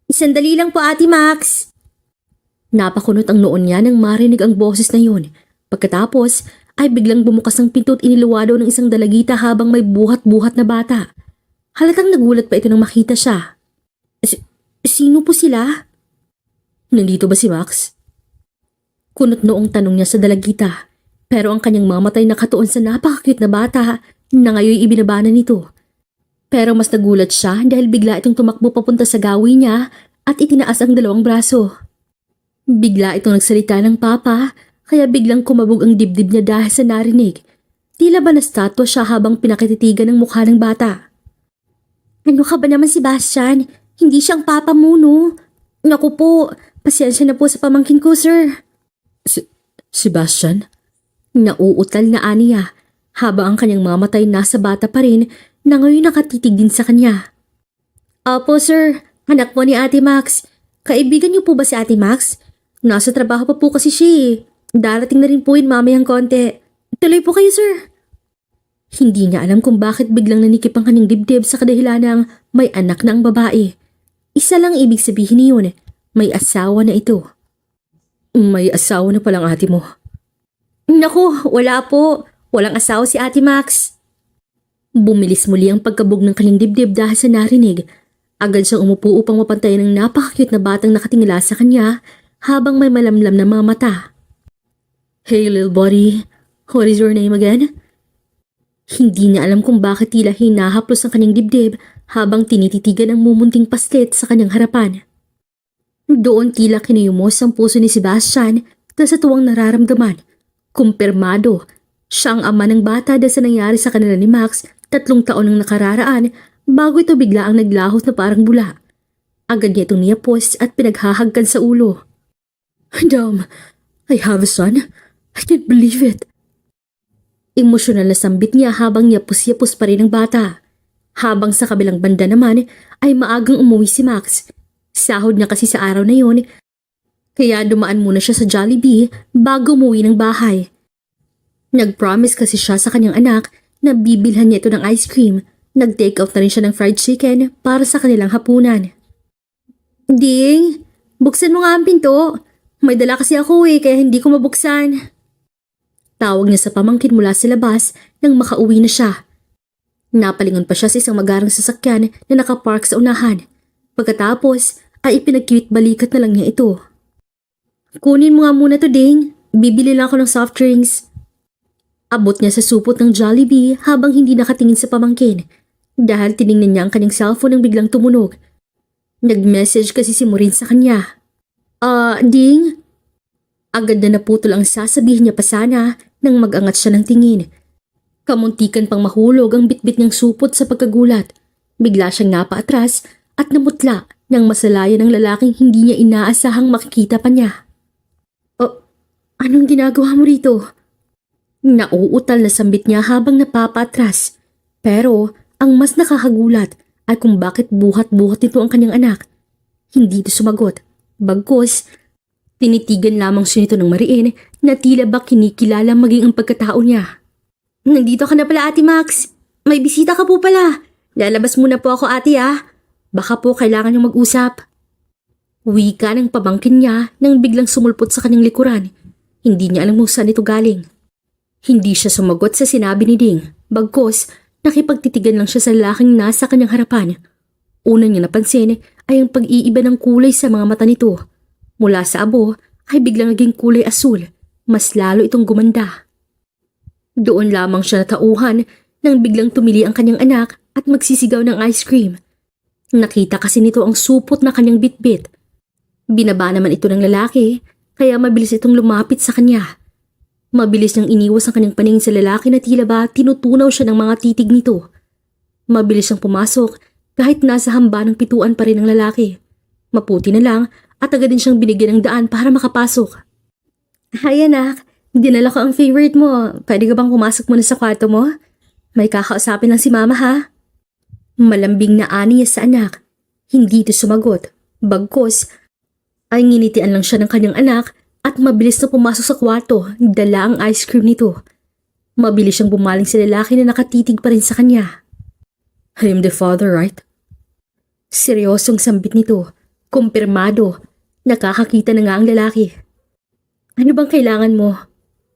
Sandali lang po, Ate Max. Napakunot ang noon niya nang marinig ang boses na yun. Pagkatapos ay biglang bumukas ang pinto at iniluwado ng isang dalagita habang may buhat-buhat na bata. Halatang nagulat pa ito nang makita siya. Sino po sila? Nandito ba si Max? Kunot noong tanong niya sa dalagita, pero ang kanyang mamatay nakatuon sa napakakit na bata na ngayon ibinabana nito. Pero mas nagulat siya dahil bigla itong tumakbo papunta sa gawi niya at itinaas ang dalawang braso. Bigla itong nagsalita ng papa, kaya biglang kumabog ang dibdib niya dahil sa narinig. Tila ba na statwa siya habang pinakititigan ng mukha ng bata. Ano ka ba naman, Sebastian? Hindi siyang papa mo, no? Naku po, pasensya na po sa pamangkin ko, sir. Sebastian? Nauutal na aniya, habang ang kanyang mamatay nasa bata pa rin na ngayon nakatitig din sa kanya. Opo, sir. Anak po ni Ate Max. Kaibigan niyo po ba si Ate Max? Nasa trabaho pa po kasi siya eh. Darating na rin po yun mamayang konti. Tuloy po kayo, sir. Hindi niya alam kung bakit biglang nanikip ang kanyang dibdib sa kadahilan ng may anak na ang babae. Isa lang ibig sabihin niyon, may asawa na ito. May asawa na palang ate mo. Naku, wala po. Walang asawa si Ate Max. Bumilis muli ang pagkabog ng kanyang dibdib dahil sa narinig. Agad siyang umupo upang mapantayan ng napaka-cute na batang nakatingala sa kanya habang may malamlam na mga mata. Hey little buddy, what is your name again? Hindi niya alam kung bakit tila hinahaplos ang kanyang dibdib habang tinititigan ang mumunting paslit sa kanyang harapan. Doon tila kinayumos ang puso ni Sebastian dahil sa tuwang nararamdaman. Kumpirmado, siya ang ama ng bata dahil sa nangyari sa kanila ni Max 3 taon nang nakararaan bago ito bigla ang naglahos na parang bula. Agad niya itong niyapos at pinaghahagkan sa ulo. Dam, I have a son? I can't believe it. Emosyonal na sambit niya habang yapos-yapos pa rin ang bata. Habang sa kabilang banda naman ay maagang umuwi si Max. Sahod niya kasi sa araw na yon, kaya dumaan muna siya sa Jollibee bago umuwi ng bahay. Nag-promise kasi siya sa kanyang anak na bibilhan niya ito ng ice cream. Nag-take out na rin siya ng fried chicken para sa kanilang hapunan. Ding, buksan mo nga ang pinto. May dala kasi ako kaya hindi ko mabuksan. Tawag niya sa pamangkin mula sa labas nang makauwi na siya. Napalingon pa siya sa isang magarang sasakyan na nakapark sa unahan. Pagkatapos ay ipinagkiwit balikat na lang niya ito. Kunin mo nga muna to, Ding. Bibili lang ako ng soft drinks. Abot niya sa supot ng Jollibee habang hindi nakatingin sa pamangkin. Dahil tiningnan niya ang kanyang cellphone nang biglang tumunog. Nag-message kasi si Maureen sa kanya. Ding? Agad na naputol ang sasabihin niya pa sana nang mag-angat siya ng tingin. Kamuntikan pang mahulog ang bitbit niyang supot sa pagkagulat. Bigla siyang napaatras at namutla nang masalayan ng lalaking hindi niya inaasahang makikita pa niya. Anong ginagawa mo rito? Nauutal na sambit niya habang napapaatras. Pero ang mas nakakagulat ay kung bakit buhat-buhat nito ang kanyang anak. Hindi ito sumagot. Bagkus, tinitigan lamang siya nito ng mariin na tila ba kinikilala maging ang pagkatao niya. Nandito ka na pala, Ate Max. May bisita ka po pala. Lalabas muna po ako, ate Baka po kailangan niyong mag-usap. Wika ng pamangkin niya nang biglang sumulpot sa kanyang likuran. Hindi niya alam kung saan ito galing. Hindi siya sumagot sa sinabi ni Ding. Bagkus, nakipagtitigan lang siya sa lalaking nasa kanyang harapan. Una niya napansin ay ang pag-iiba ng kulay sa mga mata nito. Mula sa abo ay biglang naging kulay asul. Mas lalo itong gumanda. Doon lamang siya natauhan nang biglang tumili ang kanyang anak at magsisigaw ng ice cream. Nakita kasi nito ang supot na kanyang bitbit. Binaba naman ito ng lalaki, kaya mabilis itong lumapit sa kanya. Mabilis niyang iniwas ang kanyang paningin sa lalaki na tila ba tinutunaw siya ng mga titig nito. Mabilis siyang pumasok kahit nasa hamba ng pituan pa rin ng lalaki. Maputi na lang at agad din siyang binigyan ng daan para makapasok. Hi anak, dinala ko ang favorite mo. Pwede ka bang pumasok muna sa kwarto mo? May kakausapin lang si mama ha. Malambing na ani niya sa anak. Hindi ito sumagot. Bagkus, ay nginitian lang siya ng kanyang anak at mabilis na pumasok sa kwarto, dala ang ice cream nito. Mabilis siyang bumaling sa lalaki na nakatitig pa rin sa kanya. I am the father, right? Seryosong sambit nito. Kumpirmado. Nakakakita na nga ang lalaki. Ano bang kailangan mo?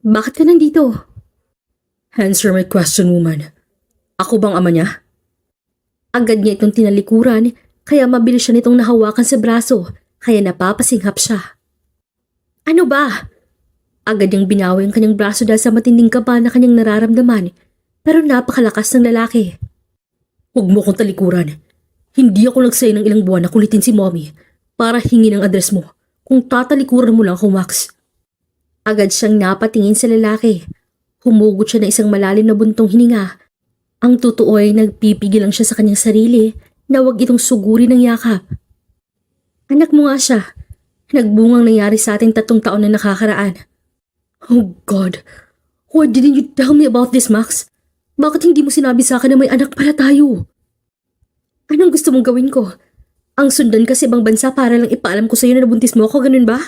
Bakit ka nandito? Answer my question, woman. Ako bang ama niya? Agad niya itong tinalikuran, kaya mabilis siya nitong nahawakan sa braso, kaya napapasinghap siya. Ano ba? Agad niyang binawi ang kanyang braso dahil sa matinding kaba na kanyang nararamdaman, pero napakalakas ng lalaki. Huwag mo kong talikuran. Hindi ako nagsaya ng ilang buwan na kulitin si mommy para hingin ang address mo. Kung tatalikuran mo lang ako, Max. Agad siyang napatingin sa lalaki. Humugot siya ng isang malalim na buntong hininga. Ang totoo ay nagpipigil lang siya sa kanyang sarili na huwag itong suguri ng yakap. Anak mo nga siya. Nagbungang nangyari sa ating 3 taon na nakakaraan. Oh God, why didn't you tell me about this, Max? Bakit hindi mo sinabi sa akin na may anak pala tayo? Anong gusto mong gawin ko? Ang sundan ka sa ibang bansa para lang ipaalam ko sa'yo na nabuntis mo ako, ganun ba?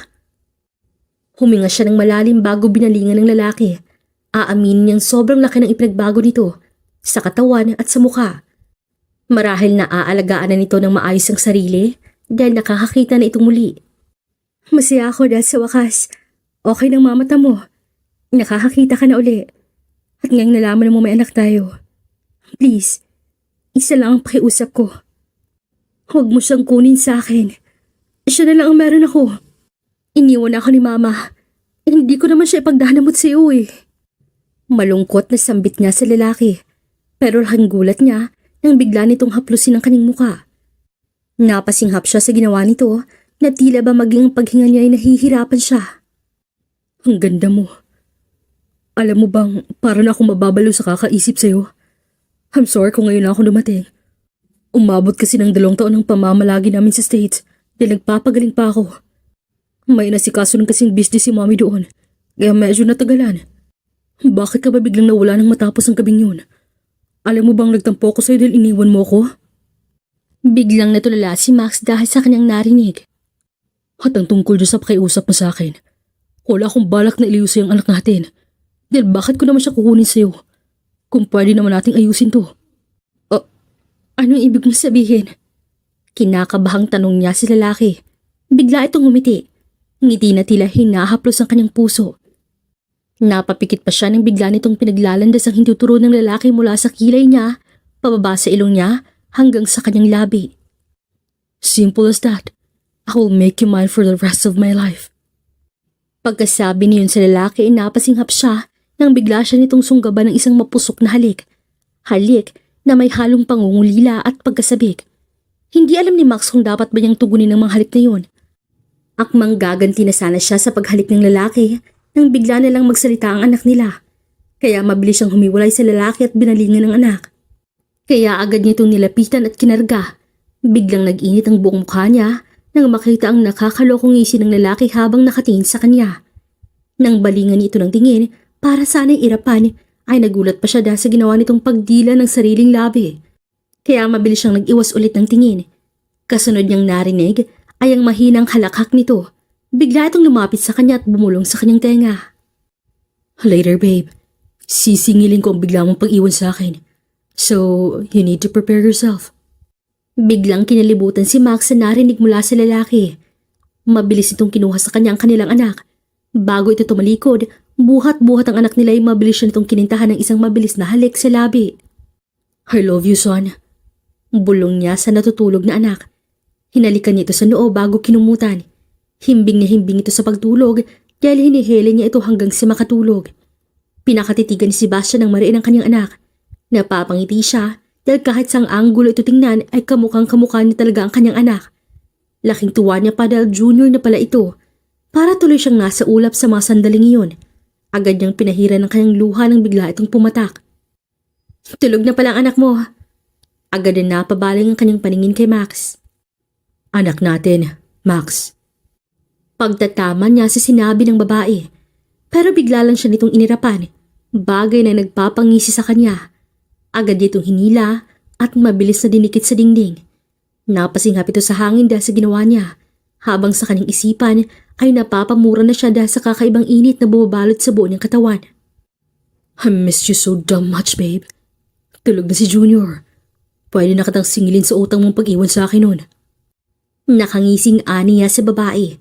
Huminga siya ng malalim bago binalingan ng lalaki. Aaminin niyang sobrang laki ng ipinagbago nito. Sa katawan at sa mukha. Marahil na aalagaan na nito ng maayos ang sarili dahil nakakakita na itong muli. Masaya ako dahil sa wakas, okay ng mamata mo. Nakakakita ka na uli. At ngayong nalaman mo may anak tayo. Please, isa lang ang pakiusap ko. Huwag mo siyang kunin sa akin. Siya na lang ang meron ako. Iniwan ako ni mama. Hindi ko naman siya ipagdanamot sa iyo eh. Malungkot na sambit niya sa lalaki. Pero laking gulat niya nang bigla nitong haplusin ang kanyang muka. Napasinghap siya sa ginawa nito na tila ba maging ang paghinga niya ay nahihirapan siya. Ang ganda mo. Alam mo bang para na akong mababalo sa kakaisip sa'yo? I'm sorry kung ngayon lang ako dumating. Umabot kasi ng 2 taon ng pamamalagi namin sa States dahil nagpapagaling pa ako. May nasikaso ng kasing business si mommy doon kaya medyo natagalan. Bakit ka ba biglang nawala nang matapos ang gabing yun? Alam mo bang nagtampo ko sa'yo dahil iniwan mo ko? Biglang natulala si Max dahil sa kanyang narinig. At ang tungkol dyan sa pakiusap mo sa akin, wala akong balak na iliw sa'yo ang anak natin. Dahil bakit ko naman siya kukunin sa'yo? Kung pwede naman nating ayusin to. Anong ibig mong sabihin? Kinakabahang tanong niya si lalaki. Bigla itong ngumiti. Ngiti na tila hinahaplos ang kanyang puso. Napapikit pa siya nang bigla nitong pinaglalandas ang hinduturo ng lalaki mula sa kilay niya, pababa sa ilong niya, hanggang sa kanyang labi. Simple as that. I will make you mine for the rest of my life. Pagkasabi niyon sa lalaki, napasinghap siya nang bigla siya nitong sunggaban ng isang mapusok na halik. Halik na may halong pangungulila at pagkasabik. Hindi alam ni Max kung dapat ba niyang tugunin ang mga halik na yun. Akmang gaganti na sana siya sa paghalik ng lalaki nang bigla na lang magsalita ang anak nila. Kaya mabilis siyang humiwalay sa lalaki at binalingan ng anak. Kaya agad niya itong nilapitan at kinarga. Biglang nag-init ang buong mukha niya nang makita ang nakakalokong ngisi ng lalaki habang nakatingin sa kanya. Nang balingan ito ng tingin para sana'y irapan, ay nagulat pa siya dahil sa ginawa nitong pagdila ng sariling labi. Kaya mabilis siyang nag-iwas ulit ng tingin. Kasunod niyang narinig ay ang mahinang halakhak nito. Bigla itong lumapit sa kanya at bumulong sa kanyang tenga. Later, babe. Sisingilin ko ang bigla mong pag-iwan sa akin. So, you need to prepare yourself. Biglang kinalibutan si Max sa narinig mula sa lalaki. Mabilis itong kinuha sa kanya ang kanilang anak. Bago ito tumalikod, buhat-buhat ang anak nila ay mabilis siya nitong kinintahan ng isang mabilis na halik sa labi. I love you, son. Bulong niya sa natutulog na anak. Hinalikan niya ito sa noo bago kinumutan. Himbing na himbing ito sa pagtulog dahil hinihili niya ito hanggang sa makatulog. Pinakatitigan ni Sebastian ng mariin ang kanyang anak. Napapangiti siya dahil kahit saang anggulo ito tingnan ay kamukhang kamukha niya talaga ang kanyang anak. Laking tuwa niya pa dahil junior na pala ito. Para tuloy siyang nasa ulap sa mga sandaling iyon. Agad niyang pinahiran ng kanyang luha nang bigla itong pumatak. Tulog na pala ang anak mo. Agad na napabaling ang kanyang paningin kay Max. Anak natin, Max. Pagtatama niya sa sinabi ng babae. Pero bigla lang siya nitong inirapan. Bagay na nagpapangisi sa kanya. Agad nitong hinila at mabilis na dinikit sa dingding. Napasinghap ito sa hangin dahil sa ginawa niya. Habang sa kanyang isipan ay napapamura na siya dahil sa kakaibang init na bumabalot sa buo niyang katawan. I missed you so damn much, babe. Tulog na si Junior. Pwede na kitang singilin sa utang mong pag-iwan sa akin nun. Nakangising ani niya sa babae.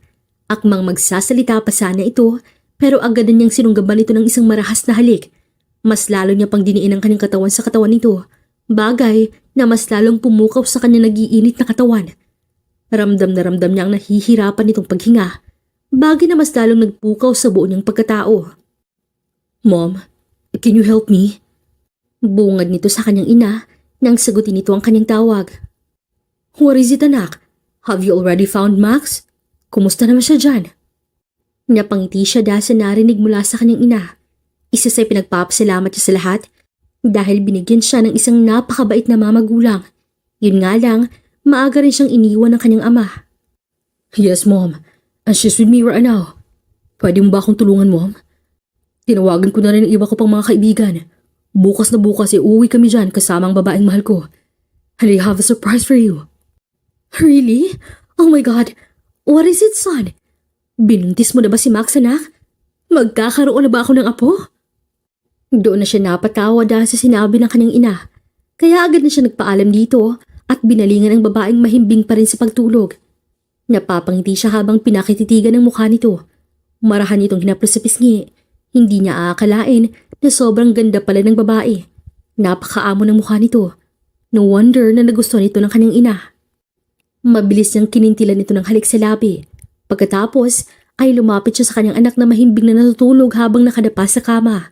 Akmang magsasalita pa sana ito, pero agad na niyang sinunggaban ito ng isang marahas na halik. Mas lalo niya pang diniin ang kanyang katawan sa katawan nito. Bagay na mas lalong pumukaw sa kanyang nag-iinit na katawan. Ramdam na ramdam niya ang nahihirapan nitong paghinga. Bagay na mas lalong nagpukaw sa buo niyang pagkatao. Mom, can you help me? Bungad nito sa kanyang ina nang sagutin nito ang kanyang tawag. What is it, anak? Have you already found Max? Kumusta naman siya dyan? Napangiti siya dahil sa narinig mula sa kanyang ina. Isa sa'y pinagpapasalamat niya sa lahat dahil binigyan siya ng isang napakabait na mamagulang. Yun nga lang, maaga rin siyang iniwan ng kanyang ama. Yes, Mom. And she's with me right now. Pwede mo ba akong tulungan, Mom? Tinawagan ko na rin ang iba ko pang mga kaibigan. Bukas na bukas uuwi kami dyan kasama ang babaeng mahal ko. And I have a surprise for you. Really? Oh my God. What is it, son? Binuntis mo na ba si Max, anak? Magkakaroon na ba ako ng apo? Doon na siya napatawa dahil sa sinabi ng kanyang ina. Kaya agad na siya nagpaalam dito at binalingan ang babaeng mahimbing pa rin sa pagtulog. Napapangiti siya habang pinakititigan ng mukha nito. Marahan itong hinaplos sa pisngi. Hindi niya aakalain na sobrang ganda pala ng babae. Napakaamo ng mukha nito. No wonder na nagustuhan ito ng kanyang ina. Mabilis niyang kinintilan ito ng halik sa labi. Pagkatapos ay lumapit siya sa kanyang anak na mahimbing na natutulog habang nakadapa sa kama.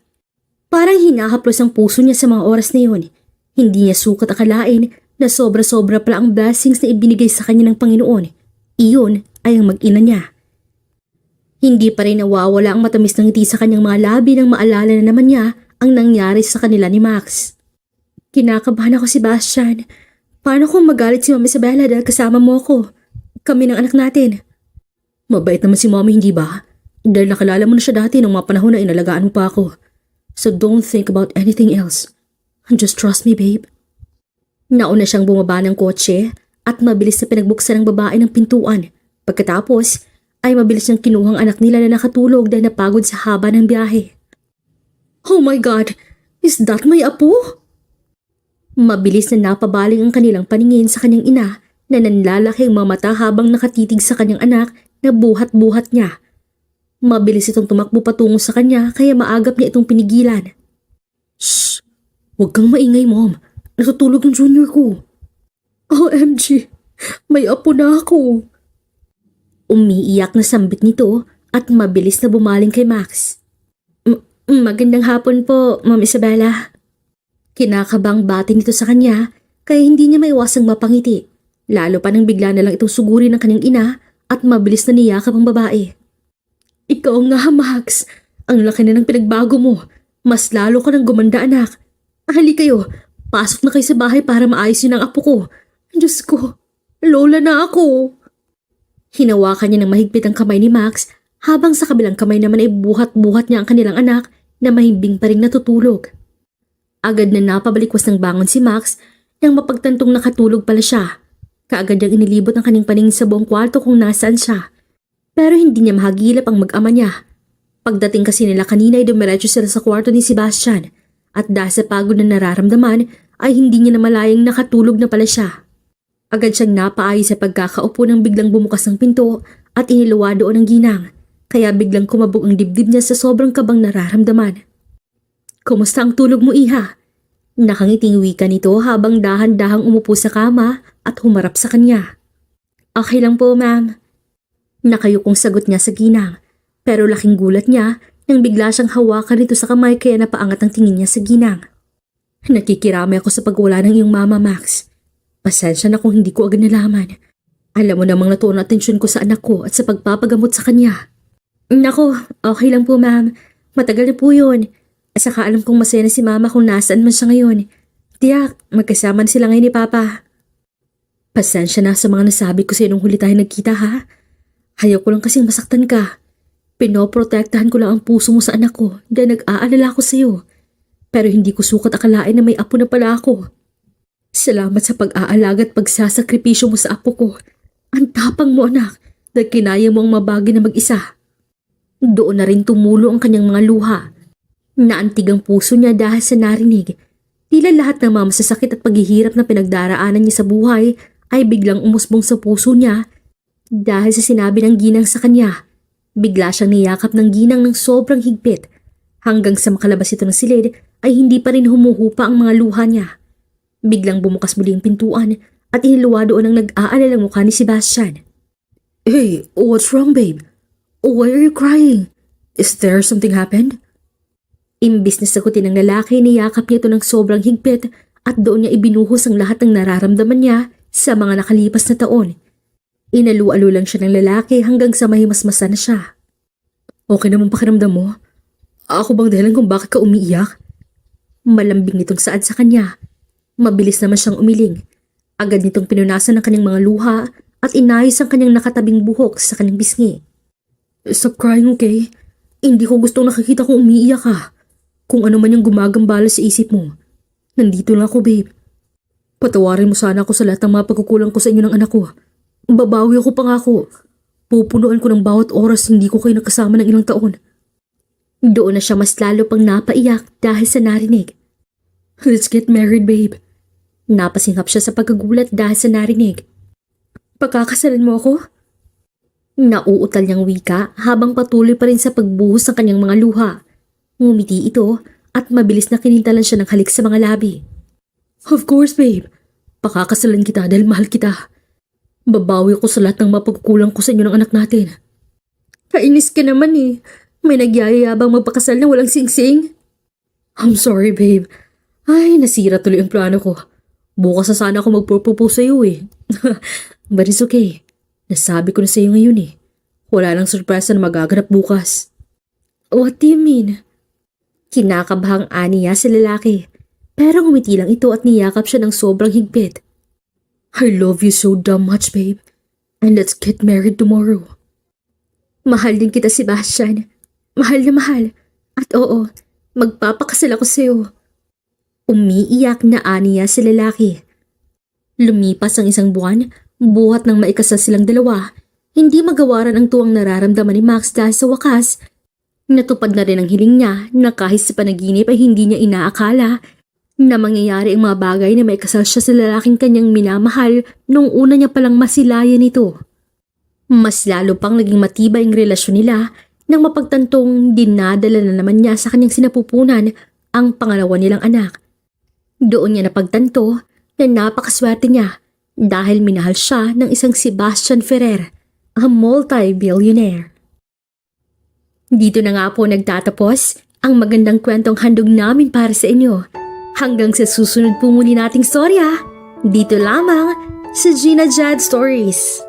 Parang hinahaplos ang puso niya sa mga oras na yun. Hindi niya sukat akalain na sobra-sobra pala ang blessings na ibinigay sa kanya ng Panginoon. Iyon ay ang mag-ina niya. Hindi pa rin nawawala ang matamis ng ngiti sa kanyang mga labi nang maalala na naman niya ang nangyari sa kanila ni Max. Kinakabahan ako, Sebastian. Paano kung magalit si Mama Isabela dahil kasama mo ako? Kami ng anak natin. Mabait naman si Mommy, hindi ba? Dahil nakilala mo na siya dati nung mga panahon na inalagaan mo pa ako. So don't think about anything else. Just trust me, babe. Nauna siyang bumaba ng kotse at mabilis na pinagbuksan ng babae ng pintuan. Pagkatapos ay mabilis niyang kinuhang anak nila na nakatulog dahil napagod sa haba ng biyahe. Oh my God! Is that my apo? Mabilis na napabaling ang kanilang paningin sa kanyang ina na nanlalaki ang mga mata habang nakatitig sa kanyang anak na buhat-buhat niya. Mabilis itong tumakbo patungo sa kanya kaya maagap niya itong pinigilan. Shh! Huwag kang maingay, Mom. Natutulog ang junior ko. OMG! May apo na ako. Umiiyak na sambit nito at mabilis na bumaling kay Max. Magandang hapon po, Ma'am Isabela. Kinakabang bati nito sa kanya kaya hindi niya maiwasang mapangiti. Lalo pa nang bigla na lang itong sugurin ng kanyang ina at mabilis na niyakap ang babae. Ikaw nga, Max. Ang laki na ng pinagbago mo. Mas lalo ka nang gumanda, anak. Halika kayo. Pasok na kayo sa bahay para maayos yun ang apo ko. Diyos ko, lola na ako. Hinawakan niya ng mahigpit ang kamay ni Max habang sa kabilang kamay naman ay buhat-buhat niya ang kanilang anak na mahimbing pa rin natutulog. Agad na napabalikwas ng bangon si Max nang mapagtantong nakatulog pala siya. Kaagad niyang inilibot ang kanyang paningin sa buong kwarto kung nasaan siya. Pero hindi niya mahagilap ang mag-ama niya. Pagdating kasi nila kanina ay dumiretso sila sa kwarto ni Sebastian at dahil sa pagod na nararamdaman ay hindi niya namalayang nakatulog na pala siya. Agad siyang napaayos sa pagkakaupo nang biglang bumukas ang pinto at iniluwa doon ang ginang. Kaya biglang kumabog ang dibdib niya sa sobrang kabang nararamdaman. Kumusta ang tulog mo, iha? Nakangiting wika nito habang dahan-dahang umupo sa kama at humarap sa kanya. Okay lang po, ma'am. Nakayukong sagot niya sa ginang. Pero laking gulat niya nang bigla siyang hawakan nito sa kamay kaya napaangat ang tingin niya sa ginang. Nakikiramay ako sa pagwala ng iyong mama, Max. Pasensya na kung hindi ko agad nalaman. Alam mo namang natuon ang atensyon ko sa anak ko at sa pagpapagamot sa kanya. Nako, okay lang po, ma'am. Matagal na po yun. At saka alam kong masaya na si mama kung nasaan man siya ngayon. Tiyak, magkasama na sila ngayon ni papa. Pasensya na sa mga nasabi ko sa nung huli tayo nagkita, ha? Ayaw ko lang kasing masaktan ka. Pinoprotektahan ko lang ang puso mo sa anak ko dahil nag-aalala ko sa iyo. Pero hindi ko sukat akalain na may apo na pala ako. Salamat sa pag-aalaga at pagsasakripisyo mo sa apo ko. Ang tapang mo, anak, dahil kinaya mo ang mabagi na mag-isa. Doon na rin tumulo ang kanyang mga luha. Naantig ang puso niya dahil sa narinig. Tila lahat ng mga masasakit at paghihirap na pinagdaraanan niya sa buhay ay biglang umusbong sa puso niya dahil sa sinabi ng ginang sa kanya. Bigla siyang niyakap ng ginang ng sobrang higpit. Hanggang sa makalabas ito ng silid ay hindi pa rin humuhupa ang mga luha niya. Biglang bumukas muli ang pintuan at iniluwa doon ang nag-aalalang mukha ni Sebastian. Hey, what's wrong, babe? Why are you crying? Is there something happened? Imbis na sagutin ng lalaki, niyakap niya ito ng sobrang higpit at doon niya ibinuhos ang lahat ng nararamdaman niya sa mga nakalipas na taon. Inalu-alo lang siya ng lalaki hanggang sa mahimasmasan na siya. Okay naman pakiramdam mo? Ako bang dahilan kung bakit ka umiiyak? Malambing nitong saad sa kanya. Mabilis naman siyang umiling. Agad nitong pinunasan ang kanyang mga luha at inayos ang kanyang nakatabing buhok sa kanyang bisngi. Stop crying, okay? Hindi ko gustong nakikita kong umiiyak ka. Kung ano man yung gumagambala sa isip mo. Nandito lang ako, babe. Patawarin mo sana ako sa lahat ng mga pagkukulang ko sa inyo ng anak ko. Babawi ako pangako. Pupunuan ko ng bawat oras hindi ko kayo nakasama ng ilang taon. Doon na siya mas lalo pang napaiyak dahil sa narinig. Let's get married, babe. Napasingap siya sa pagkagulat dahil sa narinig. Pagkakasalan mo ako? Nauutal niyang wika habang patuloy pa rin sa pagbuhos ng kanyang mga luha. Ngumiti ito at mabilis na kinintalan siya ng halik sa mga labi. Of course, babe. Pakakasalan kita dahil mahal kita. Babawi ko sa lahat ng mapagkukulang ko sa inyo ng anak natin. Kainis ka naman eh. May nagyayabang magpakasal na walang singsing. I'm sorry, babe. Ay, nasira tuloy ang plano ko. Bukas na sana ako magpropose sa'yo eh. But it's okay. Nasabi ko na sa'yo ngayon eh. Wala nang surpresa na magaganap bukas. What do you mean? Kinakabahang aniya sa lalaki. Pero ngumiti lang ito at niyakap siya ng sobrang higpit. I love you so damn much, babe. And let's get married tomorrow. Mahal din kita, Sebastian. Mahal na mahal. At oo, magpapakasal ako sa'yo. Umiiyak na aniya sa lalaki. Lumipas ang isang buwan, buhat ng maikasal silang dalawa. Hindi magawaran ang tuwang nararamdaman ni Max dahil sa wakas, natupad na rin ang hiling niya na kahit sa panaginip ay hindi niya inaakala na mangyayari ang mga bagay na maikasal siya sa lalaking kanyang minamahal nung una niya palang masilayan ito. Mas lalo pang naging matibay ang relasyon nila nang mapagtantong dinadala na naman niya sa kanyang sinapupunan ang pangalawa nilang anak. Doon niya napagtanto na napakaswerte niya dahil minahal siya ng isang Sebastian Ferrer, ang multi-billionaire. Dito na nga po nagtatapos ang magandang kwentong handog namin para sa inyo. Hanggang sa susunod po muli nating storya, dito lamang sa Gina Jad Stories.